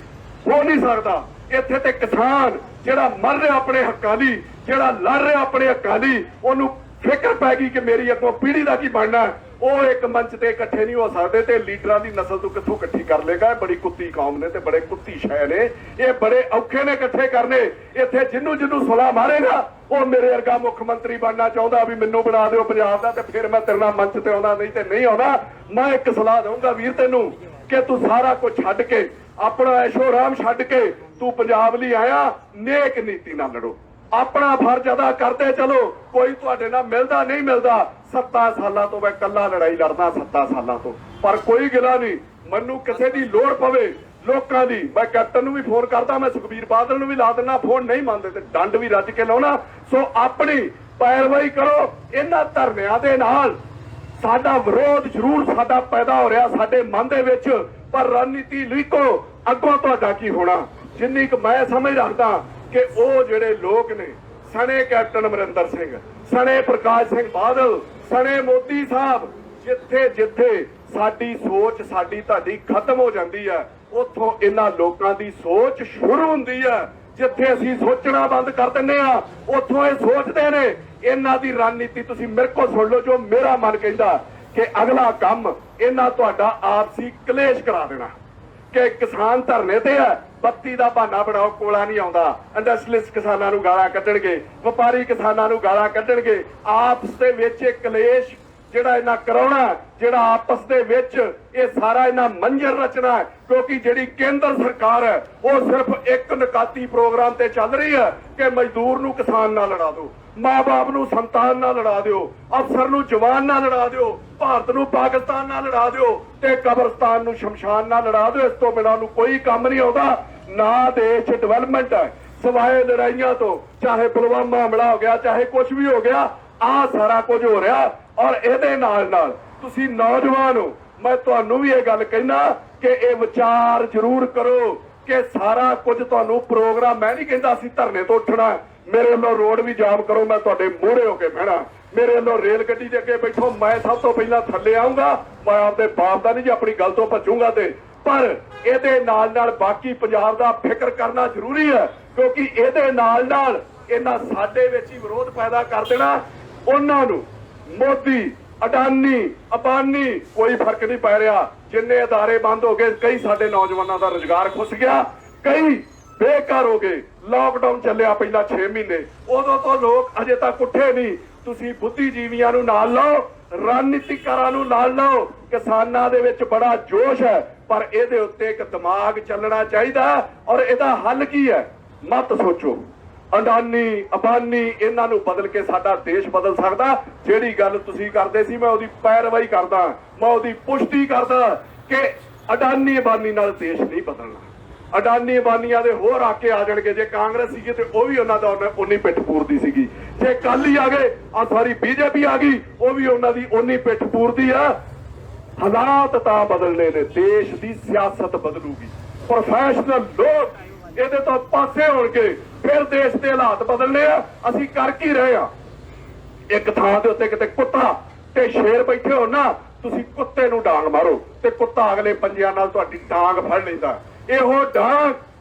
ਹੋ ਨਹੀਂ ਸਕਦਾ। ਇੱਥੇ ਤੇ ਕਿਸਾਨ ਜਿਹੜਾ ਮਰ ਰਿਹਾ ਆਪਣੇ ਹੱਕਾਂ ਲਈ, ਜਿਹੜਾ ਲੜ ਰਿਹਾ ਆਪਣੇ ਹੱਕਾਂ ਲਈ, ਉਹਨੂੰ ਫਿਕਰ ਪੈ ਗਈ ਕਿ ਮੇਰੀ ਅੱਗੋਂ ਪੀੜ੍ਹੀ ਦਾ ਕੀ ਬਣਨਾ। ਉਹ ਇੱਕ ਮੰਚ ਤੇ ਇਕੱਠੇ ਨਹੀਂ ਹੋ ਸਕਦੇ ਤੇ ਲੀਡਰਾਂ ਦੀ ਨਸਲ ਤੋਂ ਕਿੱਥੋਂ ਇਕੱਠੀ ਕਰ ਲੇਗਾ? ਇਹ ਬੜੀ ਕੁੱਤੀ ਕੌਮ ਨੇ ਤੇ ਬੜੇ ਕੁੱਤੀ ਸ਼ੈ ਨੇ, ਇਹ ਬੜੇ ਔਖੇ ਨੇ ਇਕੱਠੇ ਕਰਨੇ। ਇੱਥੇ ਜਿਹਨੂੰ ਸੁਲਾ ਮਾਰੇਗਾ ਉਹ ਮੇਰੇ ਵਰਗਾ ਮੁੱਖ ਮੰਤਰੀ ਬਣਨਾ ਚਾਹੁੰਦਾ ਵੀ ਮੈਨੂੰ ਬਣਾ ਦਿਓ ਪੰਜਾਬ ਦਾ, ਤੇ ਫਿਰ ਮੈਂ ਤੇਰੇ ਨਾਲ ਮੰਚ ਤੇ ਆਉਣਾ, ਨਹੀਂ ਤੇ ਨਹੀਂ ਆਉਣਾ। ਮੈਂ ਇੱਕ ਸਲਾਹ ਦਊਂਗਾ ਵੀਰ ਤੈਨੂੰ ਕਿ ਤੂੰ ਸਾਰਾ ਕੁਝ ਛੱਡ ਕੇ, ਆਪਣਾ ਐਸ਼ੋ ਆਰਾਮ ਛੱਡ ਕੇ ਤੂੰ ਪੰਜਾਬ ਲਈ ਆਇਆ, ਨੇਕ ਨੀਤੀ ਨਾਲ ਲੜੋ, ਆਪਣਾ ਫਰਜ਼ ਅਦਾ ਕਰਦੇ ਚਲੋ। ਕੋਈ ਤੁਹਾਡੇ ਨਾਲ ਮਿਲਦਾ ਨਹੀਂ ਮਿਲਦਾ, 7 ਸਾਲਾਂ ਤੋਂ ਮੈਂ ਕੱਲਾ ਲੜਾਈ ਲੜਦਾ, 7 ਸਾਲਾਂ ਤੋਂ, ਪਰ ਕੋਈ ਗਿਲਾ ਨਹੀਂ। ਮੈਨੂੰ ਕਿਸੇ ਦੀ ਲੋੜ ਪਵੇ ਲੋਕਾਂ ਦੀ, ਮੈਂ ਕੈਪਟਨ ਨੂੰ ਵੀ ਫੋਨ ਕਰਦਾ, ਮੈਂ ਸੁਖਬੀਰ ਬਾਦਲ ਨੂੰ ਵੀ ਲਾ ਦਿੰਦਾ ਫੋਨ, ਨਹੀਂ ਮੰਨਦੇ ਤੇ ਡੰਡ ਵੀ ਰੱਜ ਕੇ ਲਾਉਣਾ। ਸੋ ਆਪਣੀ ਪੈਰਵਾਈ ਕਰੋ। ਇਹਨਾਂ ਧਰਨਿਆਂ ਦੇ ਨਾਲ ਸਾਡਾ ਵਿਰੋਧ ਜ਼ਰੂਰ ਸਾਡਾ ਪੈਦਾ ਹੋ ਰਿਹਾ ਸਾਡੇ ਮਨ ਦੇ ਵਿੱਚ, ਪਰ ਰਣਨੀਤੀ ਲਿਖੋ ਅੱਗੋਂ ਤੁਹਾਡਾ ਕੀ ਹੋਣਾ। ਜਿੰਨੀ ਕੁ ਮੈਂ ਸਮਝ ਰੱਖਦਾ ਕਿ ਉਹ ਜਿਹੜੇ ਲੋਕ ਨੇ, ਸਣੇ ਕੈਪਟਨ ਅਮਰਿੰਦਰ ਸਿੰਘ, ਸਣੇ ਪ੍ਰਕਾਸ਼ ਸਿੰਘ ਬਾਦਲ, ਸਣੇ ਮੋਦੀ ਸਾਹਿਬ, ਜਿੱਥੇ ਜਿੱਥੇ ਸਾਡੀ ਸੋਚ ਸਾਡੀ ਤੁਹਾਡੀ ਖਤਮ ਹੋ ਜਾਂਦੀ ਹੈ, ਉੱਥੋਂ ਇਹਨਾਂ ਲੋਕਾਂ ਦੀ ਸੋਚ ਸ਼ੁਰੂ ਹੁੰਦੀ ਹੈ। ਜਿੱਥੇ ਅਸੀਂ ਸੋਚਣਾ ਬੰਦ ਕਰ ਦਿੰਦੇ ਆ, ਉੱਥੋਂ ਇਹ ਸੋਚਦੇ ਨੇ। ਇਹਨਾਂ ਦੀ ਰਣਨੀਤੀ ਤੁਸੀਂ ਮੇਰੇ ਕੋਲ ਸੁਣ ਲਓ, ਜੋ ਮੇਰਾ ਮਨ ਕਹਿੰਦਾ ਕਿ ਅਗਲਾ ਕੰਮ ਇਹਨਾਂ ਤੁਹਾਡਾ ਆਪਸੀ ਕਲੇਸ਼ ਕਰਾ ਦੇਣਾ ਕਿ ਕਿਸਾਨ ਧਰਨੇ ਤੇ ਹੈ, ਬੱਤੀ ਦਾ ਬਹਾਨਾ ਬਣਾਓ, ਕੋਲਾ ਨਹੀਂ ਆਉਂਦਾ, ਇੰਡਸਟਰੀਅਲਿਸਟ ਕਿਸਾਨਾਂ ਨੂੰ ਗਾਲਾਂ ਕੱਢਣਗੇ, ਵਪਾਰੀ ਕਿਸਾਨਾਂ ਨੂੰ ਗਾਲਾਂ ਕੱਢਣਗੇ। ਆਪਸ ਦੇ ਵਿੱਚ ਇਹ ਕਲੇਸ਼ ਜਿਹੜਾ ਇਹਨਾਂ ਕਰਾਉਣਾ, ਜਿਹੜਾ ਆਪਸ ਦੇ ਵਿੱਚ ਇਹ ਸਾਰਾ ਇਹਨਾਂ ਮੰਜ਼ਰ ਰਚਨਾ ਹੈ, ਕਿਉਂਕਿ ਜਿਹੜੀ ਕੇਂਦਰ ਸਰਕਾਰ ਹੈ ਉਹ ਸਿਰਫ ਇੱਕ ਨਕਾਤੀ ਪ੍ਰੋਗਰਾਮ ਤੇ ਚੱਲ ਰਹੀ ਹੈ ਕਿ ਮਜ਼ਦੂਰ ਨੂੰ ਕਿਸਾਨ ਨਾਲ ਲੜਾ ਦਿਓ, ਮਾਂ-ਬਾਪ ਨੂੰ ਸੰਤਾਨ ਨਾਲ ਲੜਾ ਦਿਓ, ਅਫਸਰ ਨੂੰ ਜਵਾਨ ਨਾਲ ਲੜਾ ਦਿਓ, ਭਾਰਤ ਨੂੰ ਪਾਕਿਸਤਾਨ ਨਾਲ ਲੜਾ ਦਿਓ ਤੇ ਕਬਰਸਤਾਨ ਨੂੰ ਸ਼ਮਸ਼ਾਨ ਨਾਲ ਲੜਾ ਦਿਓ। ਇਸ ਤੋਂ ਬਿਨਾਂ ਨੂੰ ਕੋਈ ਕੰਮ ਨਹੀਂ ਆਉਂਦਾ। ਨਾ ਦੇਸ਼ ਡਿਵੈਲਪਮੈਂਟ ਹੈ ਸਿਵਾਏ ਲੜਾਈਆਂ ਤੋਂ, ਚਾਹੇ ਪੁਲਵਾਮਾ ਹਮਲਾ ਹੋ ਗਿਆ, ਚਾਹੇ ਕੁਝ ਵੀ ਹੋ ਗਿਆ, ਆਹ ਸਾਰਾ ਕੁਝ ਹੋ ਰਿਹਾ। ਔਰ ਇਹਦੇ ਨਾਲ ਨਾਲ ਤੁਸੀਂ ਨੌਜਵਾਨ ਹੋ, ਮੈਂ ਤੁਹਾਨੂੰ ਵੀ ਇਹ ਗੱਲ ਕਹਿਣਾ ਕਿ ਇਹ ਵਿਚਾਰ ਜ਼ਰੂਰ ਕਰੋ ਕਿ ਸਾਰਾ ਕੁਝ ਤੁਹਾਨੂੰ ਪ੍ਰੋਗਰਾਮ, ਮੈਂ ਨਹੀਂ ਕਹਿੰਦਾ ਅਸੀਂ ਧਰਨੇ ਤੋਂ ਉੱਠਣਾ, ਮੇਰੇ ਵੱਲੋਂ ਰੋਡ ਵੀ ਜਾਮ ਕਰੋ, ਮੈਂ ਤੁਹਾਡੇ ਮੂਹਰੇ ਹੋ ਕੇ ਬਹਿਣਾ, ਮੇਰੇ ਵੱਲੋਂ ਰੇਲ ਗੱਡੀ ਦੇ ਅੱਗੇ ਬੈਠੋ, ਮੈਂ ਸਭ ਤੋਂ ਪਹਿਲਾਂ ਥੱਲੇ ਆਉਂਗਾ, ਮੈਂ ਆਪਦੇ ਬਾਪ ਦਾ ਨਹੀਂ ਜੀ ਆਪਣੀ ਗੱਲ ਤੋਂ ਭੱਜੂਗਾ। ਤੇ ਪਰ ਇਹਦੇ ਨਾਲ ਨਾਲ ਬਾਕੀ ਪੰਜਾਬ ਦਾ ਫਿਕਰ ਕਰਨਾ ਜ਼ਰੂਰੀ ਹੈ, ਕਿਉਂਕਿ ਇਹਦੇ ਨਾਲ ਨਾਲ ਇਹਨਾਂ ਸਾਡੇ ਵਿੱਚ ਹੀ ਵਿਰੋਧ ਪੈਦਾ ਕਰ ਦੇਣਾ। ਉਹਨਾਂ ਨੂੰ ਮੋਦੀ, ਅਡਾਨੀ, ਅੰਬਾਨੀ ਕੋਈ ਫਰਕ ਨਹੀਂ ਪੈ ਰਿਹਾ। ਜਿੰਨੇ ਅਦਾਰੇ ਬੰਦ ਹੋ ਗਏ, ਕਈ ਸਾਡੇ ਨੌਜਵਾਨਾਂ ਦਾ ਰੁਜ਼ਗਾਰ ਖੁੱਸ ਗਿਆ, ਕਈ ਬੇਕਾਰ ਹੋ ਗਏ। ਲਾਕਡਾਊਨ ਚੱਲਿਆ ਪਹਿਲਾਂ 6 ਮਹੀਨੇ, ਉਦੋਂ ਤੋਂ ਲੋਕ ਅਜੇ ਤੱਕ ਉੱਠੇ ਨਹੀਂ। ਤੁਸੀਂ ਬੁੱਧੀਜੀਵੀਆਂ ਨੂੰ ਨਾਲ ਲਓ, ਰਣਨੀਤਿਕਾਰਾਂ ਨੂੰ ਨਾਲ ਲਓ। ਕਿਸਾਨਾਂ ਦੇ ਵਿੱਚ ਬੜਾ ਜੋਸ਼ ਹੈ, ਪਰ ਇਹਦੇ ਉੱਤੇ ਇੱਕ ਦਿਮਾਗ ਚੱਲਣਾ ਚਾਹੀਦਾ। ਔਰ ਇਹਦਾ ਹੱਲ ਕੀ ਹੈ? ਮਤ ਸੋਚੋ। ਅਡਾਨੀ, ਅੰਬਾਨੀ ਇਹਨਾਂ ਨੂੰ ਬਦਲ ਕੇ ਸਾਡਾ ਦੇਸ਼ ਬਦਲ ਸਕਦਾ। ਜਿਹੜੀ ਗੱਲ ਤੁਸੀਂ ਕਰਦੇ ਸੀ ਮੈਂ ਉਹਦੀ ਪੈਰਵਾਈ ਕਰਦਾ, ਮੈਂ ਉਹਦੀ ਪੁਸ਼ਟੀ ਕਰਦਾ ਕਿ ਅਡਾਨੀ ਅੰਬਾਨੀ ਨਾਲ ਦੇਸ਼ ਨਹੀਂ ਬਦਲਣਾ। ਅਡਾਨੀ ਅੰਬਾਨੀਆਂ ਦੇ ਹੋਰ ਆਕੇ ਆ ਜਾਣਗੇ। ਜੇ ਕਾਂਗਰਸ ਸੀਗੇ ਤੇ ਉਹ ਵੀ ਉਹਨਾਂ ਦਾ ਉਨੀ ਪਿੱਠ ਪੂਰਦੀ ਸੀਗੀ, ਜੇ ਅਕਾਲੀ ਆ ਗਏ, ਸਾਰੀ ਬੀਜੇਪੀ ਆ ਗਈ, ਉਹ ਵੀ ਉਹਨਾਂ ਦੀ ਉਨੀ ਪਿੱਠ ਪੂਰਦੀ ਆ। ਹਾਲਾਤ ਤਾਂ ਬਦਲਣੇ ਨੇ, ਦੇਸ਼ ਦੀ ਸਿਆਸਤ ਬਦਲੂਗੀ, ਪ੍ਰੋਫੈਸ਼ਨਲ ਲੋਕ ਇਹਦੇ ਤੋਂ ਪਾਸੇ ਹੋਣਗੇ, ਫਿਰ ਦੇਸ਼ ਦੇ ਹਾਲਾਤ ਬਦਲਣੇ ਆ। ਅਸੀਂ ਕਰ ਕੀ ਰਹੇ ਆ? ਇੱਕ ਥਾਂ ਦੇ ਉੱਤੇ ਕਿਤੇ ਕੁੱਤਾ ਤੇ ਸ਼ੇਰ ਬੈਠੇ ਹੋ ਨਾ, ਤੁਸੀਂ ਕੁੱਤੇ ਨੂੰ ਡਾਂਗ ਮਾਰੋ ਤੇ ਕੁੱਤਾ ਅਗਲੇ ਪੰਜਿਆਂ ਨਾਲ ਤੁਹਾਡੀ ਡਾਂਗ ਫੜ ਲੈਂਦਾ। ਇਹੋ ਡਾਂਗ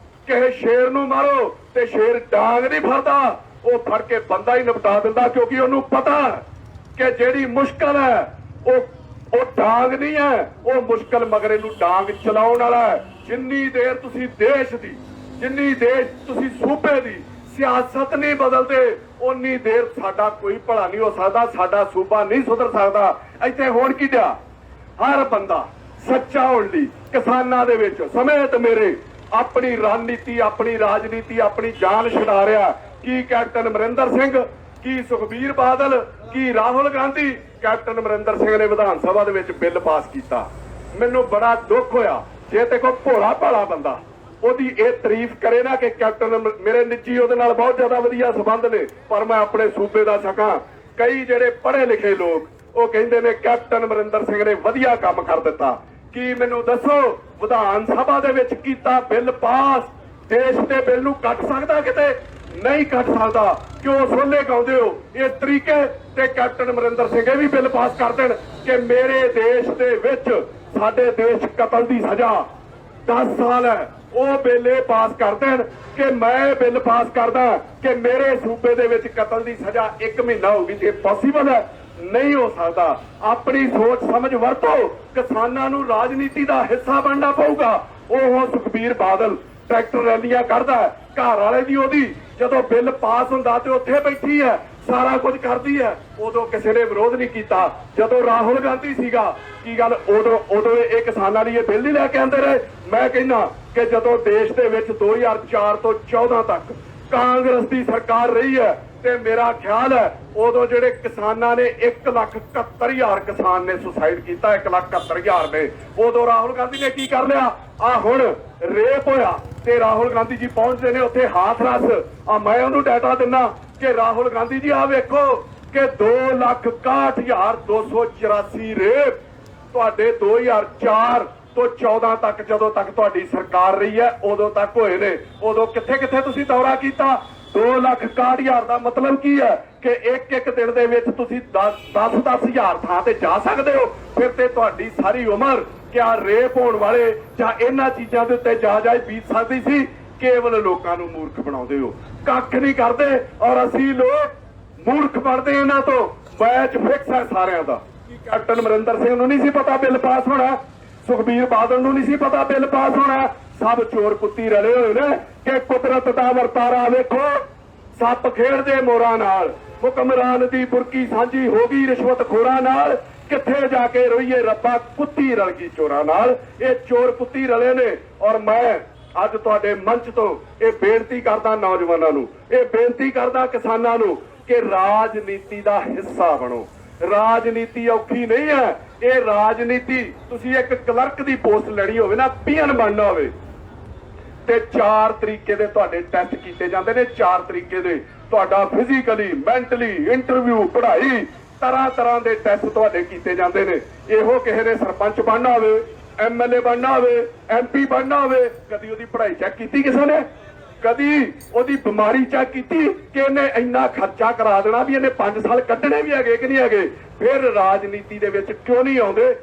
ਕਿਸੇ ਸ਼ੇਰ ਨੂੰ ਮਾਰੋ ਤੇ ਸ਼ੇਰ ਡਾਂਗ ਨਹੀਂ ਫੜਦਾ, ਉਹ ਫੜ ਕੇ ਬੰਦਾ ਹੀ ਨਿਪਟਾ ਦਿੰਦਾ, ਕਿਉਂਕਿ ਉਹਨੂੰ ਪਤਾ ਕਿ ਜਿਹੜੀ ਮੁਸ਼ਕਲ ਹੈ ਉਹ ਡਾਂਗ ਨਹੀਂ ਹੈ, ਉਹ ਮੁਸ਼ਕਲ ਮਗਰੇ ਨੂੰ ਡਾਂਗ ਚਲਾਉਣ ਵਾਲਾ ਹੈ। ਜਿੰਨੀ ਦੇਰ ਤੁਸੀਂ ਦੇਸ਼ ਦੀ, ਜਿੰਨੀ ਦੇਸ਼ ਤੁਸੀਂ ਸੂਬੇ ਦੀ ਸਿਆਸਤ ਨਹੀਂ ਬਦਲਦੇ, ਉਨੀ ਦੇਰ ਸਾਡਾ ਕੋਈ ਭਲਾ ਨਹੀਂ ਹੋ ਸਕਦਾ, ਸਾਡਾ ਸੂਬਾ ਨਹੀਂ ਸੁਧਰ ਸਕਦਾ। ਇੱਥੇ ਹੋਣ ਕੀ ਡਿਆ, ਹਰ ਬੰਦਾ ਸੱਚਾ ਹੋਣ ਲਈ ਕਿਸਾਨਾਂ ਦੇ ਵਿੱਚ ਸਮੇਤ ਮੇਰੇ ਆਪਣੀ ਰਣਨੀਤੀ, ਆਪਣੀ ਰਾਜਨੀਤੀ, ਆਪਣੀ ਜਾਨ ਛੁਡਾ ਰਿਹਾ। ਕੀ ਕੈਪਟਨ ਅਮਰਿੰਦਰ ਸਿੰਘ, ਕੀ ਸੁਖਬੀਰ ਬਾਦਲ, ਕੀ ਰਾਹੁਲ ਗਾਂਧੀ। ਕੈਪਟਨ ਅਮਰਿੰਦਰ ਸਿੰਘ ਨੇ ਵਿਧਾਨ ਸਭਾ ਦੇ ਵਿੱਚ ਬਿੱਲ ਪਾਸ ਕੀਤਾ। ਮੈਨੂੰ ਬੜਾ ਦੁੱਖ ਹੋਇਆ ਜੇ ਤੇ ਕੋਈ ਭੋਲਾ ਭਾਲਾ ਬੰਦਾ ਉਹਦੀ ਇਹ ਤਾਰੀਫ ਕਰੇ ਨਾ ਕਿ ਕੈਪਟਨ, ਮੇਰੇ ਨਿੱਜੀ ਉਹਦੇ ਨਾਲ ਬਹੁਤ ਜ਼ਿਆਦਾ ਵਧੀਆ ਸੰਬੰਧ ਨੇ, ਪਰ ਮੈਂ ਆਪਣੇ ਸੂਬੇ ਦਾ ਸਕਾਂ। ਕਈ ਜਿਹੜੇ ਪੜ੍ਹੇ ਲਿਖੇ ਲੋਕ ਉਹ ਕਹਿੰਦੇ ਨੇ ਕੈਪਟਨ ਅਮਰਿੰਦਰ ਸਿੰਘ ਨੇ ਵਧੀਆ ਕੰਮ ਕਰ ਦਿੱਤਾ। ਕੀ ਮੈਨੂੰ ਦੱਸੋ, ਵਿਧਾਨ ਸਭਾ ਦੇ ਵਿੱਚ ਕੀਤਾ ਬਿੱਲ ਪਾਸ ਦੇਸ਼ ਦੇ ਬਿੱਲ ਨੂੰ ਕੱਟ ਸਕਦਾ? ਕਿਤੇ ਨਹੀਂ ਕੱਟ ਸਕਦਾ। ਕਿਉਂ ਸੋਲੇ ਗਾਉਂਦੇ ਹੋ ਇਸ ਤਰੀਕੇ ਤੇ? ਕੈਪਟਨ ਅਮਰਿੰਦਰ ਸਿੰਘ ਇਹ ਵੀ ਬਿੱਲ ਪਾਸ ਕਰ ਦੇਣ ਕਿ ਮੇਰੇ ਦੇਸ਼ ਦੇ ਵਿੱਚ, ਸਾਡੇ ਦੇਸ਼ ਕਤਲ ਦੀ ਸਜ਼ਾ 10 ਸਾਲ ਹੈ, ਉਹ ਬਿੱਲ ਇਹ ਪਾਸ ਕਰ ਦੇਣ ਕਿ ਮੈਂ ਬਿੱਲ ਪਾਸ ਕਰਦਾ ਕਿ ਮੇਰੇ ਸੂਬੇ ਦੇ ਵਿੱਚ ਕਤਲ ਦੀ ਸਜ਼ਾ 1 ਮਹੀਨਾ ਹੋਊਗੀ। ਤੇ ਪੋਸੀਬਲ ਹੈ? ਨਹੀਂ ਹੋ ਸਕਦਾ। ਆਪਣੀ ਸੋਚ ਸਮਝ ਵਰਤੋ। ਕਿਸਾਨਾਂ ਨੂੰ ਰਾਜਨੀਤੀ ਦਾ ਹਿੱਸਾ ਬਣਨਾ ਪਊਗਾ। ਉਹ ਸੁਖਬੀਰ ਬਾਦਲ ਟਰੈਕਟਰ ਰੈਲੀਆਂ ਕਰਦਾ, ਘਰ ਵਾਲੇ ਦੀ ਉਹਦੀ ਜਦੋਂ ਬਿੱਲ ਪਾਸ ਹੁੰਦਾ ਤੇ ਉੱਥੇ ਬੈਠੀ ਹੈ, ਸਾਰਾ ਕੁਝ ਕਰਦੀ ਹੈ। ਉਦੋਂ ਕਿਸੇ ਨੇ ਵਿਰੋਧ ਨਹੀਂ ਕੀਤਾ। ਜਦੋਂ ਰਾਹੁਲ ਗਾਂਧੀ ਸੀਗਾ, ਕੀ ਗੱਲ ਉਦੋਂ ਇਹ ਕਿਸਾਨਾਂ ਲਈ ਇਹ ਬਿੱਲ ਨਹੀਂ ਲੈ ਕੇ ਆਂਦੇ ਰਹੇ? ਮੈਂ ਕਹਿੰਦਾ ਕਿ ਜਦੋਂ ਦੇਸ਼ ਦੇ ਵਿੱਚ 2004 ਤੋਂ 14 ਤੱਕ ਕਾਂਗਰਸ ਦੀ ਸਰਕਾਰ ਰਹੀ ਹੈ ਤੇ ਮੇਰਾ ਖਿਆਲ ਹੈ ਉਦੋਂ ਜਿਹੜੇ ਕਿਸਾਨਾਂ ਨੇ 1,71,000 ਕਿਸਾਨ ਨੇ ਸੁਸਾਈਡ ਕੀਤਾ, 1,71,000 ਨੇ। ਉਦੋਂ ਰਾਹੁਲ ਗਾਂਧੀ ਨੇ ਕੀ ਕਰ ਲਿਆ? ਆ ਹੁਣ ਰੇਪ ਹੋਇਆ ਤੇ ਰਾਹੁਲ ਗਾਂਧੀ ਜੀ ਪਹੁੰਚਦੇ ਨੇ ਉੱਥੇ ਹਾਥਰਸ। ਆ ਮੈਂ ਉਹਨੂੰ ਡਾਟਾ ਦਿੰਦਾ ਕਿ ਰਾਹੁਲ ਗਾਂਧੀ ਜੀ ਆ ਵੇਖੋ ਕਿ 2,61,284 ਰੇਪ ਤੁਹਾਡੇ 2004 ਤੋਂ 14 ਤੱਕ, ਜਦੋਂ ਤੱਕ ਤੁਹਾਡੀ ਸਰਕਾਰ ਰਹੀ ਹੈ ਉਦੋਂ ਤੱਕ ਹੋਏ ਨੇ। ਉਦੋਂ ਕਿੱਥੇ ਕਿੱਥੇ ਤੁਸੀਂ ਦੌਰਾ ਕੀਤਾ? 2,61,000 ਦਾ ਮਤਲਬ ਕੀ ਹੈ ਕਿ ਇੱਕ ਦਿਨ ਦੇ ਵਿੱਚ ਤੁਸੀਂ 10,000 ਥਾਂ ਤੇ ਜਾ ਸਕਦੇ ਹੋ। ਫਿਰ ਤੇ ਤੁਹਾਡੀ ਸਾਰੀ ਉਮਰ ਕਿਆ ਰੇਪ ਹੋਣ ਵਾਲੇ ਜਾਂ ਇਹਨਾਂ ਚੀਜ਼ਾਂ ਦੇ ਉੱਤੇ ਜਾ ਬੀਤ ਸਕਦੀ ਸੀ। ਕੇਵਲ ਲੋਕਾਂ ਨੂੰ ਮੂਰਖ ਬਣਾਉਂਦੇ ਹੋ, ਕੱਖ ਨਹੀਂ ਕਰਦੇ। ਔਰ ਅਸੀਂ ਲੋਕ ਮੂਰਖ ਬਣਦੇ ਇਹਨਾਂ ਤੋਂ। ਮੈਚ ਫਿਕਸ ਹੈ ਸਾਰਿਆਂ ਦਾ। ਕੈਪਟਨ ਅਮਰਿੰਦਰ ਸਿੰਘ ਨੂੰ ਨਹੀਂ ਸੀ ਪਤਾ ਬਿੱਲ ਪਾਸ ਹੋਣਾ, ਸੁਖਬੀਰ ਬਾਦਲ ਨੂੰ ਨਹੀਂ ਸੀ ਪਤਾ ਬਿੱਲ ਪਾਸ ਹੋਣਾ। ਸਭ ਚੋਰ ਕੁੱਤੀ ਰਲੇ ਹੋਏ ਨੇ ਕਿ ਕੁਦਰਤ ਦਾ ਵਰਤਾਰਾ ਵੇਖੋ। ਸੱਪ ਖੇਡਦੇ ਮੋਰਾਂ ਨਾਲ, ਹੁਕਮਰਾਨ ਦੀ ਬੁਰਕੀ ਸਾਂਝੀ ਹੋ ਗਈ ਰਿਸ਼ਵਤਖੋਰਾਂ ਨਾਲ। ਕਿੱਥੇ ਜਾ ਕੇ ਰੋਈਏ ਰੱਬਾ, ਕੁੱਤੀ ਰਲ ਗਈ ਚੋਰਾਂ ਨਾਲ। ਇਹ ਚੋਰ ਕੁੱਤੀ ਰਲੇ ਨੇ। ਔਰ ਮੈਂ ਅੱਜ ਤੁਹਾਡੇ ਮੰਚ ਤੋਂ ਇਹ ਬੇਨਤੀ ਕਰਦਾ ਨੌਜਵਾਨਾਂ ਨੂੰ, ਇਹ ਬੇਨਤੀ ਕਰਦਾ ਕਿਸਾਨਾਂ ਨੂੰ ਕਿ ਰਾਜਨੀਤੀ ਦਾ ਹਿੱਸਾ ਬਣੋ। ਰਾਜਨੀਤੀ ਔਖੀ ਨਹੀਂ ਹੈ। ਇਹ ਰਾਜਨੀਤੀ, ਤੁਸੀਂ ਇੱਕ ਕਲਰਕ ਦੀ ਪੋਸਟ ਲੈਣੀ ਹੋਵੇ ਨਾ, ਪੀਐਨ ਬਣਨਾ ਹੋਵੇ ਤੇ 4 ਤਰੀਕੇ ਦੇ ਤੁਹਾਡੇ ਟੈਸਟ ਕੀਤੇ ਜਾਂਦੇ ਨੇ। 4 ਤਰੀਕੇ ਦੇ ਤੁਹਾਡਾ ਫਿਜ਼ੀਕਲੀ, ਮੈਂਟਲੀ, ਇੰਟਰਵਿਊ, ਪੜ੍ਹਾਈ, ਤਰ੍ਹਾਂ ਦੇ ਟੈਸਟ ਤੁਹਾਡੇ ਕੀਤੇ ਜਾਂਦੇ ਨੇ। ਇਹੋ ਕਿਸੇ ਨੇ ਸਰਪੰਚ ਬਣਨਾ ਹੋਵੇ, ਐਮਐਲਏ ਬਣਨਾ ਹੋਵੇ, ਐਮਪੀ ਬਣਨਾ ਹੋਵੇ, ਕਦੀ ਉਹਦੀ ਪੜ੍ਹਾਈ ਚੈੱਕ ਕੀਤੀ ਕਿਸੇ ਨੇ? ਕਦੀ ਉਹਦੀ ਬਿਮਾਰੀ ਚੈੱਕ ਕੀਤੀ ਕਿ ਇਹਨੇ ਇੰਨਾ ਖਰਚਾ ਕਰਾ ਦੇਣਾ ਵੀ ਇਹਨੇ 5 ਸਾਲ ਕੱਢਣੇ ਵੀ ਹੈਗੇ ਕਿ ਨਹੀਂ ਹੈਗੇ? ਫਿਰ ਰਾਜਨੀਤੀ ਦੇ ਵਿੱਚ ਕਿਉਂ ਨਹੀਂ ਆਉਂਦੇ?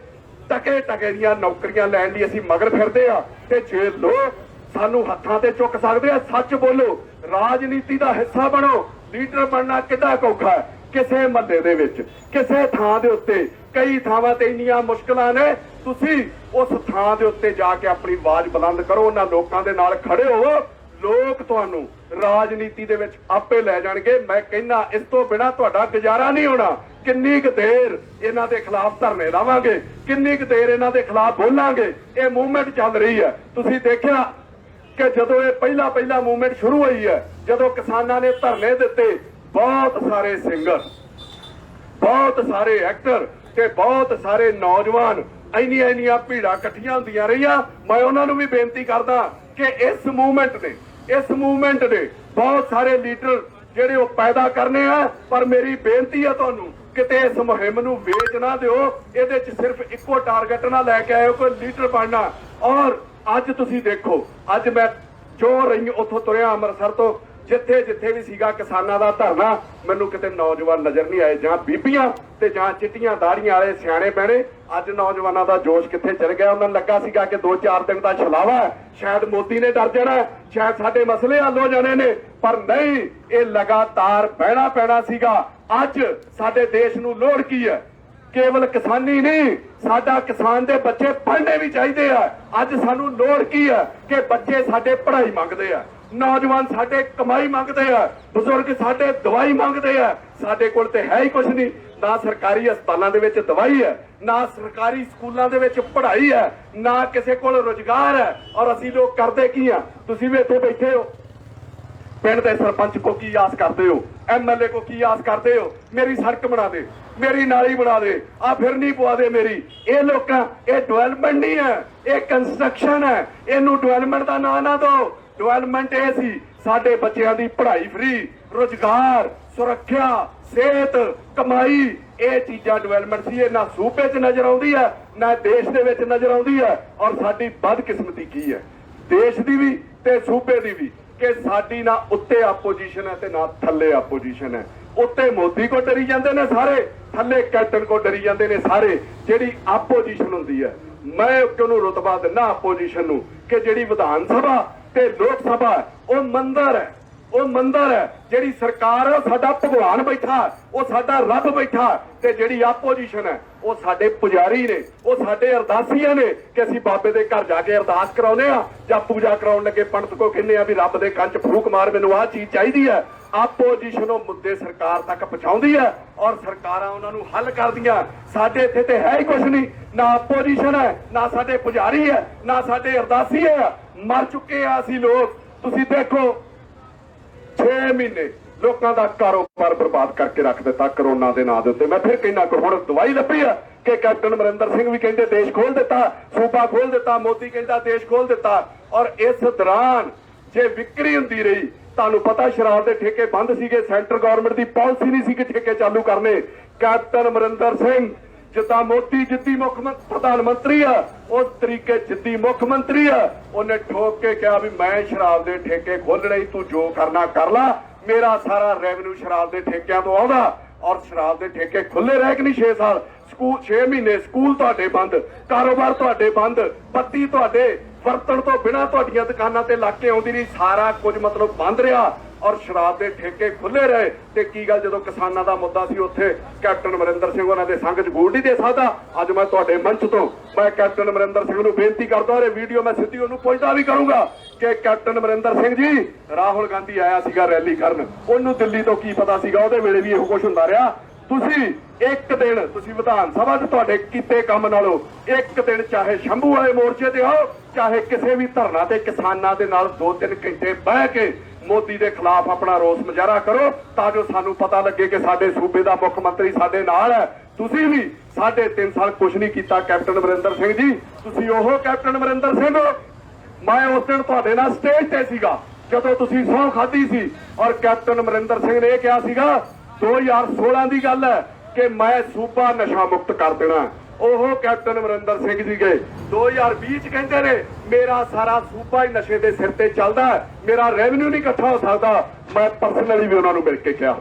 ਟਕੇ ਦੀਆਂ ਨੌਕਰੀਆਂ ਲੈਣ ਲਈ ਅਸੀਂ ਮਗਰ ਫਿਰਦੇ ਆ ਤੇ ਜੇ ਲੋਕ ਸਾਨੂੰ ਹੱਥਾਂ ਤੇ ਚੁੱਕ ਸਕਦੇ ਆ। ਸੱਚ ਬੋਲੋ, ਰਾਜਨੀਤੀ ਦਾ ਹਿੱਸਾ ਬਣੋ। ਲੀਡਰ ਬਣਨਾ ਕਿੰਨਾ ਔਖਾ ਹੈ। ਕਿਸੇ ਮਹੱਲੇ ਦੇ ਵਿੱਚ, ਕਿਸੇ ਥਾਂ ਦੇ ਉੱਤੇ, ਕਈ ਥਾਵਾਂ ਤੇ ਇੰਨੀਆਂ ਮੁਸ਼ਕਲਾਂ ਨੇ। ਤੁਸੀਂ ਉਸ ਥਾਂ ਦੇ ਉੱਤੇ ਜਾ ਕੇ ਆਪਣੀ ਆਵਾਜ਼ ਬੁਲੰਦ ਕਰੋ, ਉਹਨਾਂ ਲੋਕਾਂ ਦੇ ਨਾਲ ਖੜੇ ਹੋਵੋ। ਲੋਕ ਤੁਹਾਨੂੰ ਰਾਜਨੀਤੀ ਦੇ ਵਿੱਚ ਆਪੇ ਲੈ ਜਾਣਗੇ। ਮੈਂ ਕਹਿੰਦਾ ਇਸ ਤੋਂ ਬਿਨਾਂ ਤੁਹਾਡਾ ਗੁਜ਼ਾਰਾ ਨਹੀਂ ਹੋਣਾ। ਕਿੰਨੀ ਕੁ ਦੇਰ ਇਹਨਾਂ ਦੇ ਖਿਲਾਫ ਧਰਨੇ ਲਾਵਾਂਗੇ, ਕਿੰਨੀ ਕੁ ਦੇਰ ਇਹਨਾਂ ਦੇ ਖਿਲਾਫ ਬੋਲਾਂਗੇ? ਇਹ ਮੂਵਮੈਂਟ ਚੱਲ ਰਹੀ ਹੈ। ਤੁਸੀਂ ਦੇਖਿਆ ਕਿ ਜਦੋਂ ਇਹ ਪਹਿਲਾ ਮੂਵਮੈਂਟ ਸ਼ੁਰੂ ਹੋਈ ਹੈ, ਜਦੋਂ ਕਿਸਾਨਾਂ ਨੇ ਧਰਨੇ ਦਿੱਤੇ, ਬਹੁਤ ਸਾਰੇ ਸਿੰਗਰ, ਬਹੁਤ ਸਾਰੇ ਐਕਟਰ ਤੇ ਬਹੁਤ ਸਾਰੇ ਨੌਜਵਾਨ, ਇੰਨੀਆਂ ਭੀੜਾਂ ਇਕੱਠੀਆਂ ਹੁੰਦੀਆਂ ਰਹੀਆਂ। ਮੈਂ ਉਹਨਾਂ ਨੂੰ ਵੀ ਬੇਨਤੀ ਕਰਦਾ ਕਿ ਇਸ ਮੂਵਮੈਂਟ ਦੇ ਬਹੁਤ ਸਾਰੇ ਲੀਡਰ ਜਿਹੜੇ ਉਹ ਪੈਦਾ ਕਰਨੇ ਆ। ਪਰ ਮੇਰੀ ਬੇਨਤੀ ਹੈ ਤੁਹਾਨੂੰ, ਕਿਤੇ ਇਸ ਮੁਹਿੰਮ ਨੂੰ ਵੇਚ ਨਾ ਦਿਓ। ਇਹਦੇ 'ਚ ਸਿਰਫ ਇੱਕੋ ਟਾਰਗੇਟ ਨਾ ਲੈ ਕੇ ਆਇਓ, ਕੋਈ ਲੀਡਰ ਬਣਨਾ। ਔਰ ਅੱਜ ਤੁਸੀਂ ਦੇਖੋ, ਅੱਜ ਮੈਂ ਜੋ ਰਹੀ ਉੱਥੋਂ ਤੁਰਿਆ ਅੰਮ੍ਰਿਤਸਰ ਤੋਂ, ਜਿੱਥੇ ਵੀ ਸੀਗਾ ਕਿਸਾਨਾਂ ਦਾ ਧਰਨਾ, ਮੈਨੂੰ ਕਿਤੇ ਨੌਜਵਾਨ ਨਜ਼ਰ ਨਹੀਂ ਆਏ, ਜਾਂ ਬੀਬੀਆਂ ਤੇ ਜਾਂ ਚਿੱਟੀਆਂ ਦਾੜੀਆਂ ਵਾਲੇ ਸਿਆਣੇ ਬਹਿਣੇ। ਅੱਜ ਨੌਜਵਾਨਾਂ ਦਾ ਜੋਸ਼ ਕਿੱਥੇ ਚਲ ਗਿਆ? ਉਹਨਾਂ ਨੂੰ ਲੱਗਾ ਸੀਗਾ ਕਿ 2-4 ਦਿਨ ਦਾ ਛਲਾਵਾ, ਸ਼ਾਇਦ ਮੋਦੀ ਨੇ ਡਰ ਜਾਣਾ, ਸ਼ਾਇਦ ਸਾਡੇ ਮਸਲੇ ਹੱਲ ਹੋ ਜਾਣੇ ਨੇ। ਪਰ ਨਹੀਂ, ਇਹ ਲਗਾਤਾਰ ਬਹਿਣਾ ਪੈਣਾ ਸੀਗਾ। ਅੱਜ ਸਾਡੇ ਦੇਸ਼ ਨੂੰ ਲੋੜ ਕੀ ਹੈ? केवल किसानी नहीं, साडा किसान दे बच्चे पढ़ने भी चाहिए है। अज सानू लोड़ की है कि बच्चे साडे पढ़ाई मंगते हैं, नौजवान साडे कमाई मंगते हैं, बुजुर्ग साडे दवाई मंगते हैं। साडे कोल ते है ही कुछ नहीं, ना सरकारी हस्पतालों दे विच दवाई है, ना सरकारी स्कूलों दे विच पढ़ाई है, ना किसी कोल रोजगार है। और असी लोग करते की हैं? तुसीं भी इत्थे बैठे हो, पिंड के सरपंच को की आस करते हो, MLA को की आस करते हो? मेरी सड़क बना दे, मेरी नाली बना दे, आ फिर नहीं पवा दे मेरी। ये लोग ये डेवलपमेंट नहीं है, ये कंस्ट्रक्शन है। इनू डेवलपमेंट का नाम ना दो। डेवलपमेंट ये सी साडे बच्चों की पढ़ाई फ्री, रोजगार, सुरक्षा, सेहत, कमाई, ये चीज़ां डेवलपमेंट सी। ना सूबे च नजर आउंदी है, ना देश दे विच नजर आउंदी है। और साडी बदकिस्मती की है, देश दी भी ते सूबे दी भी, कि साडी ना उत्ते आपोजिशन है ते ना थल्ले आपोजिशन है। उत्ते मोदी को डरी जाते ने सारे, थल्ले कैप्टन को डरी जाते ने सारे। जिहड़ी आपोजिशन हुंदी है, मैं किहनूं रुतबा दिना आपोजिशन नूं कि जिहड़ी विधान सभा ते लोक सभा वो मंदिर है, वो मंदिर है। जिहड़ी सरकार है साडा भगवान बैठा, वो साडा रब बैठा। ते जिहड़ी आपोजिशन है वो साडे पुजारी ने, वो साडे अरदासीआं ने कि असीं बाबे दे घर जाके अरदास कराउने आ जां पूजा कराउण लगे पंडित को कहने आ भी रब दे कंन च फूक मार, मैनूं आह चीज़ चाहीदी है। आपोजिशन वो मुद्दे सरकार तक पहुंचाउंदी है और सरकारां उन्हां नूं हल करदियां। साडे इत्थे ते है ही कुछ नहीं, ना आपोजिशन है, ना साडे पुजारी है, ना साडे अरदासी है। मर चुके आ असीं लोग। तुसीं देखो 6 महीने लोगों का कारोबार बर्बाद करके रख दिता करोना के नाम उत्ते। मैं फिर कहना कि हुण दवाई लभी है कि कैप्टन अमरिंदर सिंह भी कहते देश खोल दिता, सूबा खोल दिता, मोदी कहता देश खोल दिता। और इस दौरान जे विक्री हुंदी रही, तुहानूं पता शराब के ठेके बंद सीगे, सेंटर गवर्नमेंट की पॉलिसी नहीं सी कि ठेके चालू करने। कैप्टन अमरिंदर सिंह जिदा मोदी जिद्दी प्रधानमंत्री है, उस तरीके जिद्दी मुख्यमंत्री है। उन्हें ठोक के कहा भी मैं शराब के ठेके खोलने, तू जो करना कर ला, मेरा सारा रेवन्यू शराब के ठेकों तो आउंदा। और शराब के ठेके खुले रह के नहीं 6 साल, स्कूल 6 महीने स्कूल तुहाडे बंद, कारोबार तुहाडे बंद, बत्ती तुहाडे वरतण तो बिना तुहाडीआं दुकानां ते लाके आउंदी नहीं, सारा कुछ मतलब बंद रहा। और शराब के ठेके खुले रहे। ते की गल जदों किसानां दा मुद्दा सी उत्थे कैप्टन अमरिंदर सिंह उन्हां दे संग च गूड़ नहीं दे सकदा। अज मैं तुहाडे मंच तो मैं कैप्टन अमरिंदर सिंह नूं बेनती करदा, और वीडियो मैं सीधी उहनूं पुछदा भी करूंगा कि कैप्टन अमरिंदर सिंह जी, राहुल गांधी आया सीगा रैली करन, उहनूं दिल्ली तो की पता सीगा, ਉਹਦੇ ਵੇਲੇ ਵੀ ਇਹੋ ਕੁਝ ਹੁੰਦਾ ਰਿਹਾ। ਤੁਸੀਂ ਇੱਕ ਦਿਨ ਤੁਸੀਂ ਵਿਧਾਨ ਸਭਾ 'ਚ ਤੁਹਾਡੇ ਕੀਤੇ ਕੰਮ ਨਾਲੋਂ ਇੱਕ ਦਿਨ ਚਾਹੇ ਸ਼ੰਭੂ ਵਾਲੇ ਮੋਰਚੇ ਤੇ ਆਓ, ਚਾਹੇ ਕਿਸੇ ਵੀ ਧਰਨਾ ਤੇ ਕਿਸਾਨਾਂ ਦੇ ਨਾਲ 2-3 ਘੰਟੇ ਬਹਿ ਕੇ मोदी के खिलाफ अपना रोस मुजाहरा करो, ताजो सानू पता लगे कि साडे सूबे का मुख्यमंत्री साडे नाल है। तुसीं भी 3.5 साल कुछ नहीं किया कैप्टन अमरिंदर सिंह जी, तुसीं ओहो कैप्टन अमरिंदर सिंह हो। मैं उस दिन तुहाडे नाल स्टेज ते सीगा जदों तुसीं सौं खाधी सी, और कैप्टन अमरिंदर सिंह ने कहा सीगा 2016 की गल है कि मैं सूबा नशा मुक्त कर देना। ओहो कैप्टन अमरिंदर सिंह जी गए 2020 कहते ने मेरा सारा सूबा ही नशे के सिर ते चलता है, मेरा रेवन्यू नहीं इकट्ठा हो सकता। मैं पर्सनली भी उन्होंने मिल के कहा,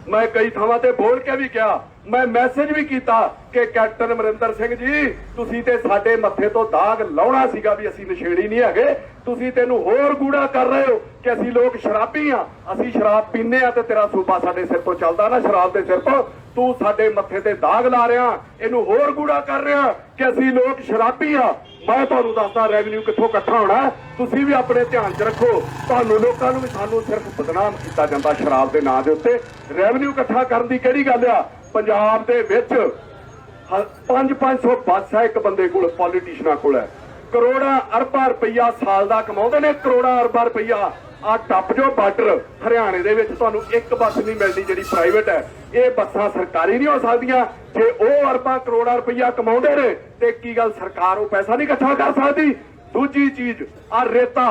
मैं कई थावां ते बोल के भी कहा, मैं मैसेज भी किया कि कैप्टन अमरिंदर सिंह जी तुसीं ते साडे मत्थे तो दाग लाउणा सीगा भी असीं नशेड़ी नहीं हैगे, तुसीं तैनूं होर गूड़ा कर रहे हो कि असीं लोग शराबी हाँ, असीं शराब पीने आ ते तेरा सूबा साडे सिर तो चलदा ना शराब दे सिर तो, तू साडे मत्थे ते दाग ला रहा, इनू होर गूड़ा कर रहा कि असीं लोग शराबी हाँ। मैं तुहानूं दसदा रेवन्यू कित्थों इकट्ठा होना, तुसीं भी अपने ध्यान च रखो। तुहानूं लोकां नूं भी सानूं सिर्फ बदनाम कीता जांदा शराब दे नां दे उत्ते। रेवन्यू इकट्ठा करन दी किहड़ी गल आ? पंजाब दे विच 500 बस है एक बंदे कोल, पॉलीटिशियनां कोल है, करोड़ां अरबां रुपया साल दा कमाउंदे ने, करोड़ां अरबां रुपया। आ टप जो बार्डर हरियाणे दे विच तुहानूं एक बस नहीं मिलदी जिहड़ी प्राइवेट है, ये बसां सरकारी नहीं हो सकदियां। जे ਉਹ अरबां करोड़ां रुपया कमाउंदे ने ते की गल सरकार वो पैसा नहीं इकट्ठा कर सकदी? दूजी चीज आ रेता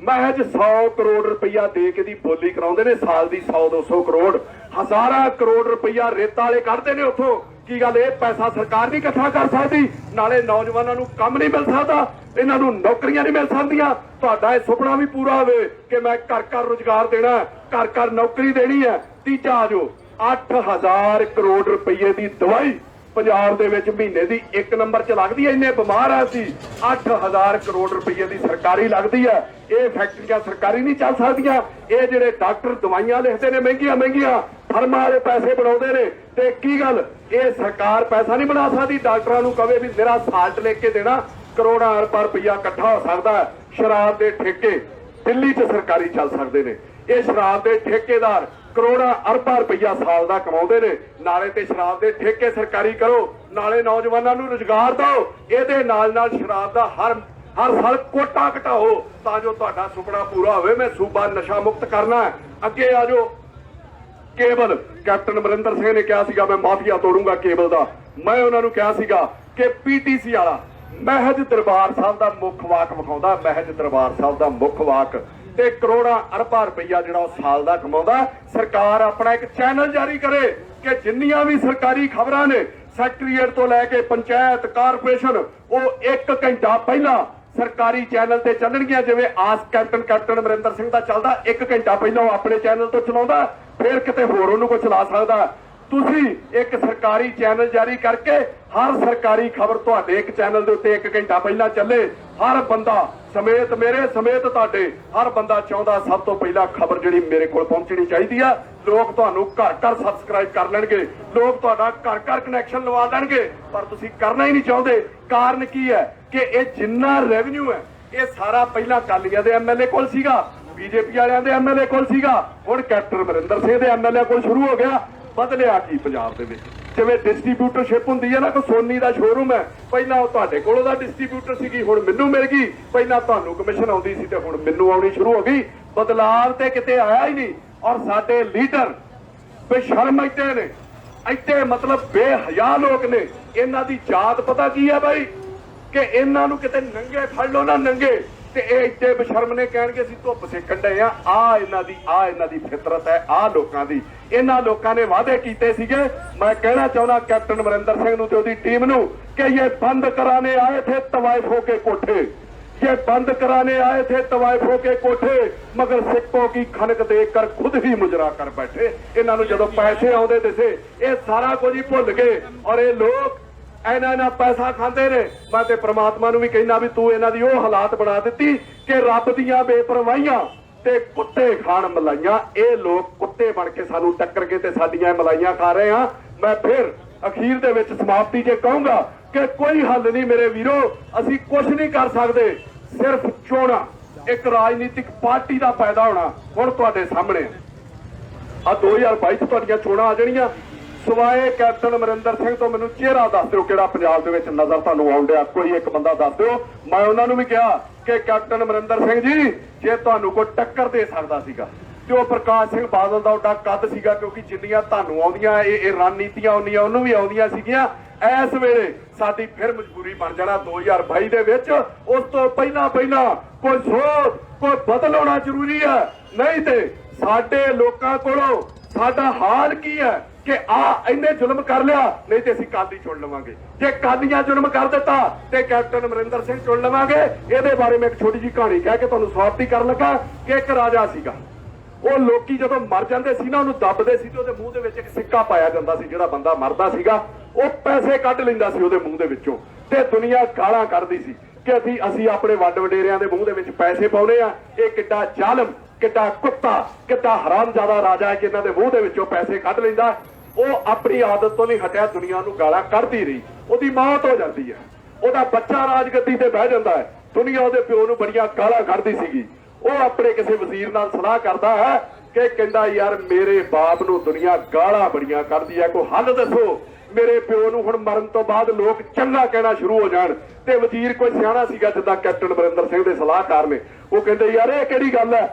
महज 100 करोड़ रुपया दे के दी बोली कराउंदे ने, साल दी 100-200 करोड़, हज़ारां करोड़ रुपया रेता वाले कढदे ने उत्थों। की गल ये पैसा सरकार नहीं इकट्ठा कर सकती? नाले नौजवानों नूं काम नहीं मिल सकता, इन्हां नूं नौकरियां नहीं मिल सकदियां। तुहाडा ये सुपना भी पूरा होवे कि मैं घर घर रोजगार देना, घर घर नौकरी देनी है। तीजा आ जाओ 8000 करोड़ रुपये की दवाई पंजाब दे विच महीने दी 1 नंबर च लगदी है, इन्ने बीमार आ सी 8000 करोड़ रुपये की सरकारी लगदी है। ये फैक्ट्रियां सरकारी नहीं चल सकदियां, ये जिहड़े डॉक्टर दवाइयां लिखते हैं महंगिया महंगिया ਫਰਮਾਂ ਵਾਲੇ ਪੈਸੇ ਬਣਾਉਂਦੇ ਨੇ। ਤੇ ਕੀ ਗੱਲ, ਇਹ ਸਰਕਾਰ ਪੈਸਾ ਨਹੀਂ ਬਣਾ ਸਕਦੀ? ਡਾਕਟਰਾਂ ਨੂੰ ਕਵੇ ਵੀ ਮੇਰਾ ਸਾਲਟ ਲੈ ਕੇ ਦੇਣਾ, ਕਰੋੜਾਂ ਅਰਬਾਂ ਰੁਪਈਆ ਇਕੱਠਾ ਹੋ ਸਕਦਾ ਹੈ। ਸ਼ਰਾਬ ਦੇ ਠੇਕੇ ਦਿੱਲੀ 'ਚ ਸਰਕਾਰੀ ਚੱਲ ਸਕਦੇ ਨੇ। ਇਹ ਸ਼ਰਾਬ ਦੇ ਠੇਕੇਦਾਰ ਕਰੋੜਾਂ ਅਰਬਾਂ ਰੁਪਈਆ ਸਾਲ ਦਾ ਕਮਾਉਂਦੇ ਨੇ। ਨਾਲੇ ਤੇ ਸ਼ਰਾਬ ਦੇ ਠੇਕੇ ਸਰਕਾਰੀ ਕਰੋ, ਨਾਲੇ ਨੌਜਵਾਨਾਂ ਨੂੰ ਰੁਜ਼ਗਾਰ ਦਿਓ। ਇਹਦੇ ਨਾਲ ਨਾਲ ਸ਼ਰਾਬ ਦਾ ਹਰ ਸਾਲ ਕੋਟਾ ਘਟਾਓ ਤਾਂ ਜੋ ਤੁਹਾਡਾ ਸੁਪਨਾ ਪੂਰਾ ਹੋਵੇ। ਮੈਂ ਸੂਬਾ ਨਸ਼ਾ ਮੁਕਤ ਕਰਨਾ ਹੈ। ਅੱਗੇ ਆ ਜਾਓ। ਕੇਬਲ, ਕੈਪਟਨ ਅਮਰਿੰਦਰ ਸਿੰਘ ਨੇ ਕਿਹਾ ਸੀਗਾ ਮੈਂ ਮਾਫੀਆ ਤੋੜੂੰਗਾ ਕੇਬਲ ਦਾ। ਮੈਂ ਉਹਨਾਂ ਨੂੰ ਕਿਹਾ ਸੀਗਾ ਕਿ ਪੀਟੀਸੀ ਵਾਲਾ ਮਹਿਜ ਦਰਬਾਰ ਸਾਹਿਬ ਦਾ ਮੁੱਖ ਵਾਕ ਵਿਖਾਉਂਦਾ, ਮਹਿਜ ਦਰਬਾਰ ਸਾਹਿਬ ਦਾ ਮੁੱਖ ਵਾਕ, ਤੇ ਕਰੋੜਾਂ ਅਰਬਾਂ ਰੁਪਈਆ ਜਿਹੜਾ ਉਹ ਸਾਲ ਦਾ ਕਮਾਉਂਦਾ। ਸਰਕਾਰ ਆਪਣਾ ਇੱਕ ਚੈਨਲ ਜਾਰੀ ਕਰੇ ਕਿ ਜਿੰਨੀਆਂ ਵੀ ਸਰਕਾਰੀ ਖਬਰਾਂ ਨੇ ਸੈਕਟਰੀਏਟ ਤੋਂ ਲੈ ਕੇ ਪੰਚਾਇਤ ਕਾਰਪੋਰੇਸ਼ਨ, ਉਹ 1 ਘੰਟਾ ਪਹਿਲਾਂ ਸਰਕਾਰੀ ਚੈਨਲ ਤੇ ਚੱਲਣਗੀਆਂ। ਜਿਵੇਂ ਆਸ ਕੈਪਟਨ ਅਮਰਿੰਦਰ ਸਿੰਘ ਦਾ ਚੱਲਦਾ, 1 ਘੰਟਾ ਪਹਿਲਾਂ ਉਹ ਆਪਣੇ ਚੈਨਲ ਤੋਂ ਚਲਾਉਂਦਾ, ਫਿਰ ਕਿਤੇ ਹੋਰ ਉਹਨੂੰ ਕੋਈ ਚਲਾ ਸਕਦਾ। ਤੁਸੀਂ ਇੱਕ ਸਰਕਾਰੀ ਚੈਨਲ ਜਾਰੀ ਕਰਕੇ ਹਰ ਸਰਕਾਰੀ ਖਬਰ ਤੁਹਾਡੇ ਇੱਕ ਚੈਨਲ ਦੇ ਉੱਤੇ 1 ਘੰਟਾ ਪਹਿਲਾਂ ਚੱਲੇ। ਹਰ ਬੰਦਾ ਸਮੇਤ ਮੇਰੇ ਸਮੇਤ ਤੁਹਾਡੇ ਹਰ ਬੰਦਾ ਚਾਹੁੰਦਾ ਸਭ ਤੋਂ ਪਹਿਲਾਂ ਖਬਰ ਜਿਹੜੀ ਮੇਰੇ ਕੋਲ ਪਹੁੰਚਣੀ ਚਾਹੀਦੀ ਆ। ਲੋਕ ਤੁਹਾਨੂੰ ਘਰ ਘਰ ਸਬਸਕ੍ਰਾਈਬ ਕਰ ਲੈਣਗੇ, ਲੋਕ ਤੁਹਾਡਾ ਘਰ ਘਰ ਕਨੈਕਸ਼ਨ ਲਵਾ ਲੈਣਗੇ, ਪਰ ਤੁਸੀਂ ਕਰਨਾ ਹੀ ਨਹੀਂ ਚਾਹੁੰਦੇ। ਕਾਰਨ ਕੀ ਹੈ ਕਿ ਇਹ ਜਿੰਨਾ ਰੈਵਨਿਊ ਹੈ ਇਹ ਸਾਰਾ ਪਹਿਲਾਂ ਅਕਾਲੀਆਂ ਦੇ ਐਮਐਲਏ ਕੋਲ ਸੀਗਾ, ਬੀਜੇਪੀ ਵਾਲਿਆਂ ਦੇ ਐਮਐਲਏ ਕੋਲ ਸੀਗਾ, ਹੁਣ ਕੈਪਟਨ ਅਮਰਿੰਦਰ ਸਿੰਘ ਦੇ ਐਮਐਲਏ ਕੋਲ ਸ਼ੁਰੂ ਹੋ ਗਿਆ। ਬਦਲਿਆ ਕੀ ਪੰਜਾਬ ਦੇ ਵਿੱਚ? ਜਿਵੇਂ ਡਿਸਟ੍ਰੀਬਿਊਟਰਸ਼ਿਪ ਹੁੰਦੀ ਹੈ ਨਾ, ਕੋਈ ਸੋਨੀ ਦਾ ਸ਼ੋਰੂਮ ਹੈ, ਪਹਿਲਾਂ ਉਹ ਤੁਹਾਡੇ ਕੋਲ ਉਹਦਾ ਡਿਸਟ੍ਰੀਬਿਊਟਰ ਸੀਗੀ, ਹੁਣ ਮੈਨੂੰ ਮਿਲ ਗਈ। ਪਹਿਲਾਂ ਤੁਹਾਨੂੰ ਕਮਿਸ਼ਨ ਆਉਂਦੀ ਸੀ ਤੇ ਹੁਣ ਮੈਨੂੰ ਆਉਣੀ ਸ਼ੁਰੂ ਹੋ ਗਈ। ਬਦਲਾਵ ਤੇ ਕਿਤੇ ਆਇਆ ਹੀ ਨਹੀਂ। ਔਰ ਸਾਡੇ ਲੀਡਰ ਬੇਸ਼ਰਮ ਇੱਥੇ ਨੇ, ਇੱਥੇ ਮਤਲਬ ਬੇਹਯਾ ਲੋਕ ਨੇ। ਇਹਨਾਂ ਦੀ ਜਾਤ ਪਤਾ ਕੀ ਹੈ ਬਾਈ, ਕਿ ਇਹਨਾਂ ਨੂੰ ਕਿਤੇ ਨੰਗੇ ਫੜ ਲਓ ਨਾ, ਨੰਗੇ, ਤੇ ਇਹ ਇੱਥੇ ਬੇਸ਼ਰਮ ਨੇ, ਕਹਿਣਗੇ ਅਸੀਂ ਧੁੱਪ ਸੇਕਣ ਡਏ ਆ। ਆ ਇਹਨਾਂ ਦੀ ਫਿਤਰਤ ਹੈ, ਆ ਲੋਕਾਂ ਦੀ। ਇਹਨਾਂ ਲੋਕਾਂ ਨੇ ਵਾਅਦੇ ਕੀਤੇ ਸੀਗੇ। ਮੈਂ ਕਹਿਣਾ ਚਾਹੁੰਦਾ ਕੈਪਟਨ ਅਮਰਿੰਦਰ ਸਿੰਘ ਨੂੰ ਤੇ ਉਹਦੀ ਟੀਮ ਨੂੰ ਕਿ ਇਹ ਬੰਦ ਕਰਾने ਆਏ थे तवाइफों के कोठे, ये बंद कराने आए थे तवाइफों के कोठे, मगर सिक्कों की खनक देकर खुद ही मुजरा कर बैठे। इन्हां नूं जदों पैसे आउंदे दिसे ये सारा कुछ ही भुल गए और ये लोग इन्हां पैसा खांदे ने। मैं ते परमात्मा नूं भी कहना भी तू इन्हां दी ओह हालात बना दित्ती कि रब दीयां बेपरवाहियां ते कुत्ते खाण मलाइयां। ये लोग कुत्ते बन के सानू टक्कर के ते साडियां मलाइयां खा रहे हैं। मैं फिर अखीर दे विच समाप्ति च कहूंगा कि कोई हल नहीं मेरे वीरो, असीं कुछ नहीं कर सकते, सिर्फ चोणा एक राजनीतिक पार्टी का पैदा होना हुण तुहाडे सामने आ। 2022 च तुहाडीआं चोणां आ जाणीआं। सिवाए कैप्टन अमरिंदर सिंह तो मैनूं चेहरा दस दिओ किहड़ा पंजाब दे विच नज़र तुहानूं आउण डिआ, कोई एक बंदा दस दिओ। मैं उन्हां नूं भी कहा कि कैप्टन अमरिंदर सिंह जी जे तुहानूं कोई टक्कर दे सकदा सीगा ते ओह प्रकाश सिंह बादल दा उड्डा कद सीगा, क्योंकि जिन्नियां तुहानूं आउंदियां ये रणनीतियां उन्नियां उहनूं भी आउंदियां सीगीआं। इस वेले साडी फिर मजबूरी बन जाना 2022 दे विच। उस तो पहला कोई सोच कोई बदल होना जरूरी है, नहीं ते साडे लोकां कोलों साडा हाल की है कि आ इन्ने जुल्म कर लिया, नहीं तो असीं काली चुन लवांगे। जे कालियां जुल्म कर दिता ते कैप्टन अमरिंदर सिंह चुन लवांगे। इहदे बारे में एक छोटी जी कहानी कह के तुहानूं समाप्ति कर लगा कि एक राजा सीगा, ਉਹ ਲੋਕੀ ਜਦੋਂ ਮਰ ਜਾਂਦੇ ਸੀ ਨਾ ਉਹਨੂੰ ਦੱਬਦੇ ਸੀ ਤੇ ਉਹਦੇ ਮੂੰਹ ਦੇ ਵਿੱਚ ਇੱਕ ਸਿੱਕਾ ਪਾਇਆ ਜਾਂਦਾ ਸੀ। ਜਿਹੜਾ ਬੰਦਾ ਮਰਦਾ ਸੀਗਾ ਉਹ ਪੈਸੇ ਕੱਢ ਲੈਂਦਾ ਸੀ ਉਹਦੇ ਮੂੰਹ ਦੇ ਵਿੱਚੋਂ, ਤੇ ਦੁਨੀਆ ਗਾਲਾਂ ਕੱਢਦੀ ਸੀ ਕਿ ਅਸੀਂ ਆਪਣੇ ਵੱਡ ਵਡੇਰਿਆਂ ਦੇ ਮੂੰਹ ਦੇ ਵਿੱਚ ਪੈਸੇ ਪਾਉਣੇ ਆ। ਇਹ ਕਿੱਡਾ ਜ਼ਾਲਮ, ਕਿੱਡਾ ਕੁੱਤਾ, ਕਿੱਡਾ ਹਰਾਮਜ਼ਾਦਾ ਰਾਜਾ ਹੈ ਕਿ ਇਹਨਾਂ ਦੇ ਮੂੰਹ ਦੇ ਵਿੱਚੋਂ ਪੈਸੇ ਕੱਢ ਲੈਂਦਾ। ਉਹ ਆਪਣੀ ਆਦਤ ਤੋਂ ਨਹੀਂ ਹਟਿਆ, ਦੁਨੀਆ ਨੂੰ ਗਾਲਾਂ ਕੱਢਦੀ ਰਹੀ। ਉਹਦੀ ਮੌਤ ਹੋ ਜਾਂਦੀ ਹੈ, ਉਹਦਾ ਬੱਚਾ ਰਾਜਗੱਦੀ ਤੇ ਬਹਿ ਜਾਂਦਾ ਹੈ। ਦੁਨੀਆ ਉਹਦੇ ਪਿਓ ਨੂੰ ਬੜੀਆਂ ਗਾਲਾਂ ਕੱਢਦੀ ਸੀਗੀ। ਉਹ ਆਪਣੇ ਕਿਸੇ ਵਜ਼ੀਰ ਨਾਲ ਸਲਾਹ ਕਰਦਾ ਹੈ ਕਿ ਕਹਿੰਦਾ ਯਾਰ ਮੇਰੇ ਬਾਪ ਨੂੰ ਦੁਨੀਆ ਗਾਲਾਂ ਬੜੀਆਂ ਕੱਢਦੀ ਹੈ, ਕੋਈ ਹੱਲ ਦੱਸੋ। ਮੇਰੇ ਪਿਓ ਨੂੰ ਹੁਣ ਮਰਨ ਤੋਂ ਬਾਅਦ ਲੋਕ ਚੰਗਾ ਕਹਿਣਾ ਸ਼ੁਰੂ ਹੋ ਜਾਣ। ਤੇ ਵਜ਼ੀਰ ਕੋਈ ਸਿਆਣਾ ਸੀਗਾ ਜਿੱਦਾਂ ਕੈਪਟਨ ਅਮਰਿੰਦਰ ਸਿੰਘ ਦੇ ਸਲਾਹਕਾਰ ਨੇ। ਉਹ ਕਹਿੰਦੇ ਯਾਰ ਇਹ ਕਿਹੜੀ ਗੱਲ ਹੈ,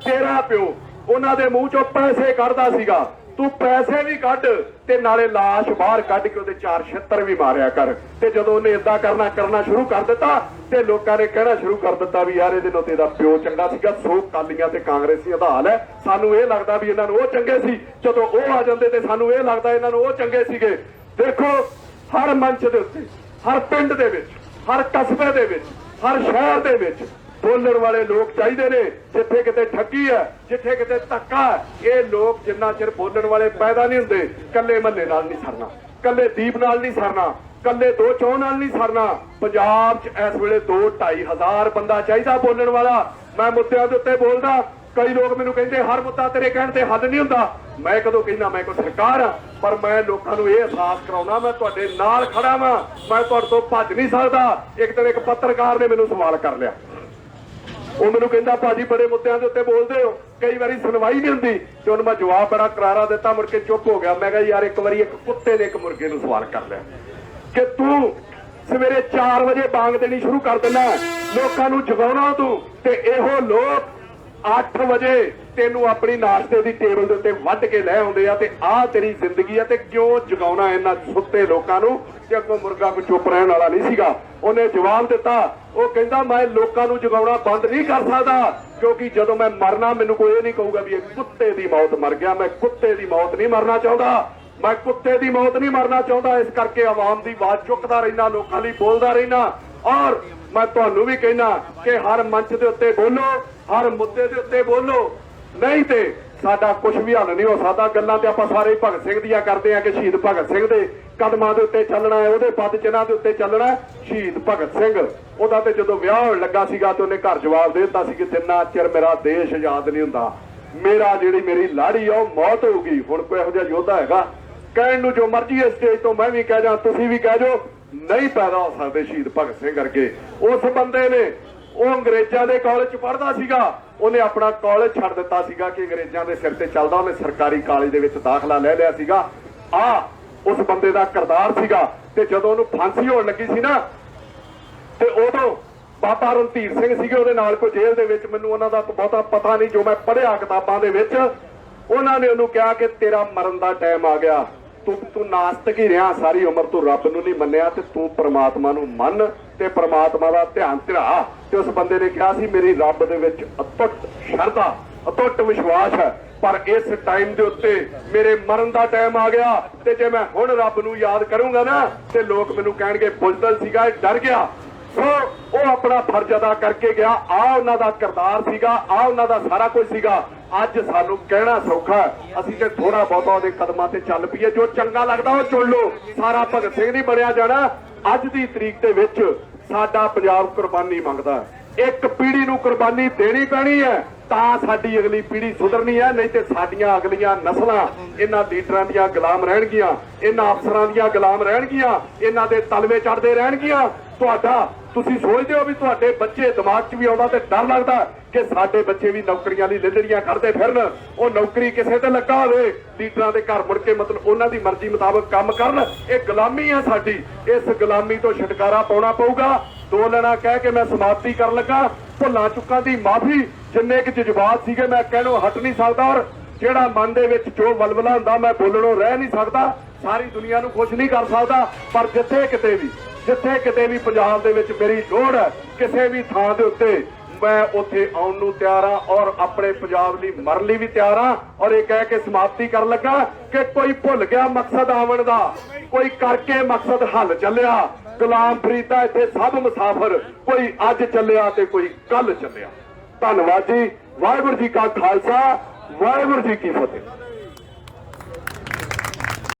ਤੇਰਾ ਪਿਓ ਉਹਨਾਂ ਦੇ ਮੂੰਹ ਚੋਂ ਪੈਸੇ ਕੱਢਦਾ ਸੀਗਾ, ਤੂੰ ਪੈਸੇ ਵੀ ਕੱਢ ਤੇ ਨਾਲੇ ਲਾਸ਼ ਬਾਹਰ ਕੱਢ ਕੇ ਉਹਦੇ 4 ਛਿੱਤਰ ਵੀ ਮਾਰਿਆ ਕਰ। ਤੇ ਜਦੋਂ ਉਹਨੇ ਇਦਾਂ ਕਰਨਾ ਸ਼ੁਰੂ ਕਰ ਦਿੱਤਾ ਤੇ ਲੋਕਾਂ ਨੇ ਕਹਿਣਾ ਸ਼ੁਰੂ ਕਰ ਦਿੱਤਾ ਵੀ ਯਾਰ ਇਹਦੇ ਨਾਲ ਤੇਰਾ ਪਿਓ ਚੰਗਾ ਸੀਗਾ। ਸੋ ਕਾਲੀਆਂ ਤੇ ਕਾਂਗਰਸੀਆਂ ਦਾ ਹਾਲ ਹੈ, ਸਾਨੂੰ ਇਹ ਲੱਗਦਾ ਵੀ ਇਹਨਾਂ ਨੂੰ ਉਹ ਚੰਗੇ ਸੀ, ਜਦੋਂ ਉਹ ਆ ਜਾਂਦੇ ਤੇ ਸਾਨੂੰ ਇਹ ਲੱਗਦਾ ਇਹਨਾਂ ਨੂੰ ਉਹ ਚੰਗੇ ਸੀਗੇ। ਦੇਖੋ ਹਰ ਮੰਚ ਦੇ ਉੱਤੇ, ਹਰ ਪਿੰਡ ਦੇ ਵਿੱਚ, ਹਰ ਕਸਬੇ ਦੇ ਵਿੱਚ, ਹਰ ਸ਼ਹਿਰ ਦੇ ਵਿੱਚ ਬੋਲਣ ਵਾਲੇ ਲੋਕ ਚਾਹੀਦੇ ਨੇ। ਜਿੱਥੇ ਕਿਤੇ ਠੱਗੀ ਹੈ, ਜਿੱਥੇ ਕਿਤੇ ਧੱਕਾ ਹੈ, ਇਹ ਲੋਕ ਜਿੰਨਾ ਚਿਰ ਬੋਲਣ ਵਾਲੇ ਪੈਦਾ ਨਹੀਂ ਹੁੰਦੇ, ਕੱਲੇ ਮਹੱਲੇ ਨਾਲ ਨਹੀਂ ਸਰਨਾ, ਕੱਲੇ ਦੀਪ ਨਾਲ ਨਹੀਂ ਸਰਨਾ, ਕੱਲੇ 2 ਚੌਂ ਨਾਲ ਨਹੀਂ ਸਰਨਾ। ਪੰਜਾਬ 'ਚ ਇਸ ਵੇਲੇ 2-2.5 ਹਜ਼ਾਰ ਬੰਦਾ ਚਾਹੀਦਾ ਬੋਲਣ ਵਾਲਾ। ਮੈਂ ਮੁੱਦਿਆਂ ਦੇ ਉੱਤੇ ਬੋਲਦਾ, कई लोग मैनू कहते हर मुद्दा तेरे कहण ते हल नहीं हुंदा। मैं कदों कहना मैं कोई सरकार हाँ, पर मैं लोगों को यह एहसास कराउणा मैं तुहाडे नाल खड़ा वां, मैं तुहाडे तों भज नहीं सकदा। एक दिन एक पत्रकार ने मैनू सवाल कर लिया, वो मैनू कहंदा भाजी बड़े मुद्दों के उत्ते बोलते हो, कई बारी सुनवाई नहीं हुंदी। ते उन्हें मैं जवाब बड़ा करारा दिता, मुड़ के चुप हो गया। मैं कहा यार एक बारी एक कुत्ते ने एक मुर्गे नूं सवाल कर लिया कि तू सवेरे 4 वजे बांग देनी शुरू कर देना, लोगों को जगाउणा तू, ते इहो लोग 8 वजे तेनू अपनी नाश्ते की टेबल के उत्ते वढ के लै आउंदे आ, ते आ तेरी जिंदगी है, ते क्यों जगाउणा इन्हां सुत्ते लोगों को? ते अगों मुर्गा कोई चुप रहण वाला नहीं सीगा। उन्हें जवाब दिता, वो कहंदा मैं लोगों को जगाउणा बंद नहीं कर सकदा, क्योंकि जदों मैं मरना मैनू कोई नहीं कहूगा भी एक कुत्ते की मौत मर गया। मैं कुत्ते की मौत नहीं मरना चाहता, मैं कुत्ते की मौत नहीं मरना चाहता। इस करके आवाम की आवाज चुकता रहना, लोगों लिए बोलता रहना। और मैं तुहानू भी कहना कि हर मंच के उत्ते बोलो, हर मुद्दे के उत्ते बोलो, नहीं तो साडा कुछ भी हल नहीं हो सकता। गल्लां ते आपां सारे भगत सिंह दियां करदे आ कि शहीद भगत सिंह दे कदमां दे उत्ते चलना है, उहदे पद चिन्हां दे उत्ते चलना है। शहीद भगत सिंह ਉਹਦਾ ਤੇ ਜਦੋਂ ਵਿਆਹ ਹੋਣ ਲੱਗਾ ਸੀਗਾ ਤੇ ਉਹਨੇ ਘਰ ਜਵਾਬ ਦੇ ਦਿੱਤਾ ਸੀ ਕਿ ਜਿੰਨਾ ਚਿਰ ਮੇਰਾ ਦੇਸ਼ ਆਜ਼ਾਦ ਨਹੀਂ ਹੁੰਦਾ, ਮੇਰਾ ਜਿਹੜੀ ਮੇਰੀ ਲਾੜੀ ਆ ਉਹ ਮੌਤ ਹੋਊਗੀ। ਹੁਣ ਕੋਈ ਇਹੋ ਜਿਹਾ ਯੋਧਾ ਹੈਗਾ ਕਹਿਣ ਨੂੰ ਜੋ ਮਰਜ਼ੀ ਇਸ ਸਟੇਜ ਤੋਂ ਮੈਂ ਵੀ ਕਹਿ ਜਾ, ਤੁਸੀਂ ਵੀ ਕਹਿ ਜਾਓ, ਨਹੀਂ ਪੈਦਾ ਹੋ ਸਕਦੇ ਸ਼ਹੀਦ ਭਗਤ ਸਿੰਘ ਵਰਗੇ। ਉਸ ਬੰਦੇ ਨੇ ਉਹ ਅੰਗਰੇਜ਼ਾਂ ਦੇ ਕਾਲਜ ਚ ਪੜ੍ਹਦਾ ਸੀਗਾ, ਉਹਨੇ ਆਪਣਾ ਕਾਲਜ ਛੱਡ ਦਿੱਤਾ ਸੀਗਾ ਕਿ ਅੰਗਰੇਜ਼ਾਂ ਦੇ ਸਿਰ ਤੇ ਚੱਲਦਾ। ਉਹਨੇ ਸਰਕਾਰੀ ਕਾਲਜ ਦੇ ਵਿੱਚ ਦਾਖਲਾ ਲੈ ਲਿਆ ਸੀਗਾ। ਉਸ ਬੰਦੇ ਦਾ ਕਿਰਦਾਰ ਸੀਗਾ। ਤੇ ਜਦੋਂ ਉਹਨੂੰ ਫਾਂਸੀ ਹੋਣ ਲੱਗੀ ਸੀ ਨਾ, ਤੇ ਉਦੋਂ ਬਾਬਾ ਰਣਧੀਰ ਸਿੰਘ ਸੀਗੇ ਉਹਦੇ ਨਾਲ ਕੋਈ ਜੇਲ੍ਹ ਦੇ ਵਿੱਚ, ਮੈਨੂੰ ਉਹਨਾਂ ਦਾ ਬਹੁਤਾ ਪਤਾ ਨਹੀਂ, ਜੋ ਮੈਂ ਪੜ੍ਹਿਆ ਕਿਤਾਬਾਂ ਦੇ ਵਿੱਚ, ਉਹਨਾਂ ਨੇ ਉਹਨੂੰ ਕਿਹਾ ਕਿ ਤੇਰਾ ਮਰਨ ਦਾ ਟਾਈਮ ਆ ਗਿਆ, ਤੂੰ ਨਾਸਤਕ ਹੀ ਰਿਹਾ ਸਾਰੀ ਉਮਰ, ਤੂੰ ਰੱਬ ਨੂੰ ਨਹੀਂ ਮੰਨਿਆ, ਤੇ ਤੂੰ ਪ੍ਰਮਾਤਮਾ ਨੂੰ ਮੰਨ ਤੇ ਪ੍ਰਮਾਤਮਾ ਦਾ ਧਿਆਨ ਧਰਾ। ਤੇ ਉਸ ਬੰਦੇ ਨੇ ਕਿਹਾ ਸੀ ਮੇਰੀ ਰੱਬ ਦੇ ਵਿੱਚ ਅਟੁੱਟ ਸ਼ਰਧਾ, ਅਟੁੱਟ ਵਿਸ਼ਵਾਸ ਹੈ, पर इस टाइम के उत्ते मेरे मरण का टाइम आ गया, ते जे मैं हुण रब नूं याद करूंगा ना ते लोग मैनूं कहणगे बुज़दिल सीगा, डर गया। सो वो अपना फर्ज अदा करके गया। आ उन्हां दा किरदार सीगा, आ उन्हां दा सारा कुछ सीगा। अज सानूं कहना सौखा है, असीं ते थोड़ा बहुता उहदे कदमां ते चल पईए, जो चंगा लगदा वो चुन लो। सारा भगत सिंह नहीं बनिया जाना। अज दी तरीक दे विच साडा पंजाब कुर्बानी मंगदा है, एक पीढ़ी नूं कुर्बानी देनी पैनी है ਤਾਂ ਸਾਡੀ ਅਗਲੀ ਪੀੜ੍ਹੀ ਸੁਧਰਨੀ ਹੈ। ਨਹੀਂ ਤੇ ਸਾਡੀਆਂ ਅਗਲੀਆਂ ਨਸਲਾਂ ਇਹਨਾਂ ਲੀਡਰਾਂ ਦੀਆਂ ਗੁਲਾਮ ਰਹਿਣਗੀਆਂ, ਇਹਨਾਂ ਅਫਸਰਾਂ ਦੀਆਂ ਗੁਲਾਮ ਰਹਿਣਗੀਆਂ, ਇਹਨਾਂ ਦੇ ਤਲਵੇ ਚੜਦੇ ਰਹਿਣਗੀਆਂ। ਤੁਸੀਂ ਸੋਚਦੇ ਹੋ ਵੀ ਤੁਹਾਡੇ ਬੱਚੇ ਦਿਮਾਗ 'ਚ ਵੀ ਆਉਂਦਾ ਤੇ ਡਰ ਲੱਗਦਾ ਕਿ ਸਾਡੇ ਬੱਚੇ ਵੀ ਨੌਕਰੀਆਂ ਲਈ ਲਿਲੜੀਆਂ ਕਰਦੇ ਫਿਰਨ, ਉਹ ਨੌਕਰੀ ਕਿਸੇ ਤੇ ਲੱਗਾ ਹੋਵੇ, ਲੀਡਰਾਂ ਦੇ ਘਰ ਮੁੜ ਕੇ ਮਤਲਬ ਉਹਨਾਂ ਦੀ ਮਰਜ਼ੀ ਮੁਤਾਬਕ ਕੰਮ ਕਰਨ। ਇਹ ਗੁਲਾਮੀ ਹੈ ਸਾਡੀ, ਇਸ ਗੁਲਾਮੀ ਤੋਂ ਛੁਟਕਾਰਾ ਪਾਉਣਾ ਪਊਗਾ। 2 ਲੈਣਾ ਕਹਿ ਕੇ ਮੈਂ ਸਮਾਪਤੀ ਕਰਨ ਲੱਗਾ। ਭੁੱਲਾਂ ਚੁੱਕਾਂ ਦੀ ਮਾਫੀ, ਜਿੰਨੇ ਕਿ ਜਜ਼ਬਾਤ ਸੀਗੇ ਮੈਂ ਕਹਿਣੋਂ ਹਟ ਨਹੀਂ ਸਕਦਾ, ਔਰ ਜਿਹੜਾ ਮਨ ਦੇ ਵਿੱਚ ਜੋ ਵਲਵਲਾ ਹੁੰਦਾ ਮੈਂ ਬੋਲਣੋਂ ਰਹਿ ਨਹੀਂ ਸਕਦਾ। ਸਾਰੀ ਦੁਨੀਆ ਨੂੰ ਖੁਸ਼ ਨਹੀਂ ਕਰ ਸਕਦਾ, ਪਰ ਜਿੱਥੇ ਕਿਤੇ ਵੀ ਪੰਜਾਬ ਦੇ ਵਿੱਚ ਮੇਰੀ ਲੋੜ ਹੈ, ਕਿਸੇ ਵੀ ਥਾਂ ਦੇ ਉੱਤੇ मैं उत्थे आउण नूं तैयार हाँ, और अपने पंजाब लई मरन लई भी तैयार हाँ। और ये कह के समाप्ति कर लगा कि कोई भुल गया मकसद आवन दा, कोई करके मकसद हल चलिया। गुलाम फरीदा इत्थे सब मुसाफर, कोई अज चलिया ते कोई कल चलिया। धन्नवाद जी। वाहिगुरू जी का खालसा, वाहिगुरू जी की फतेह।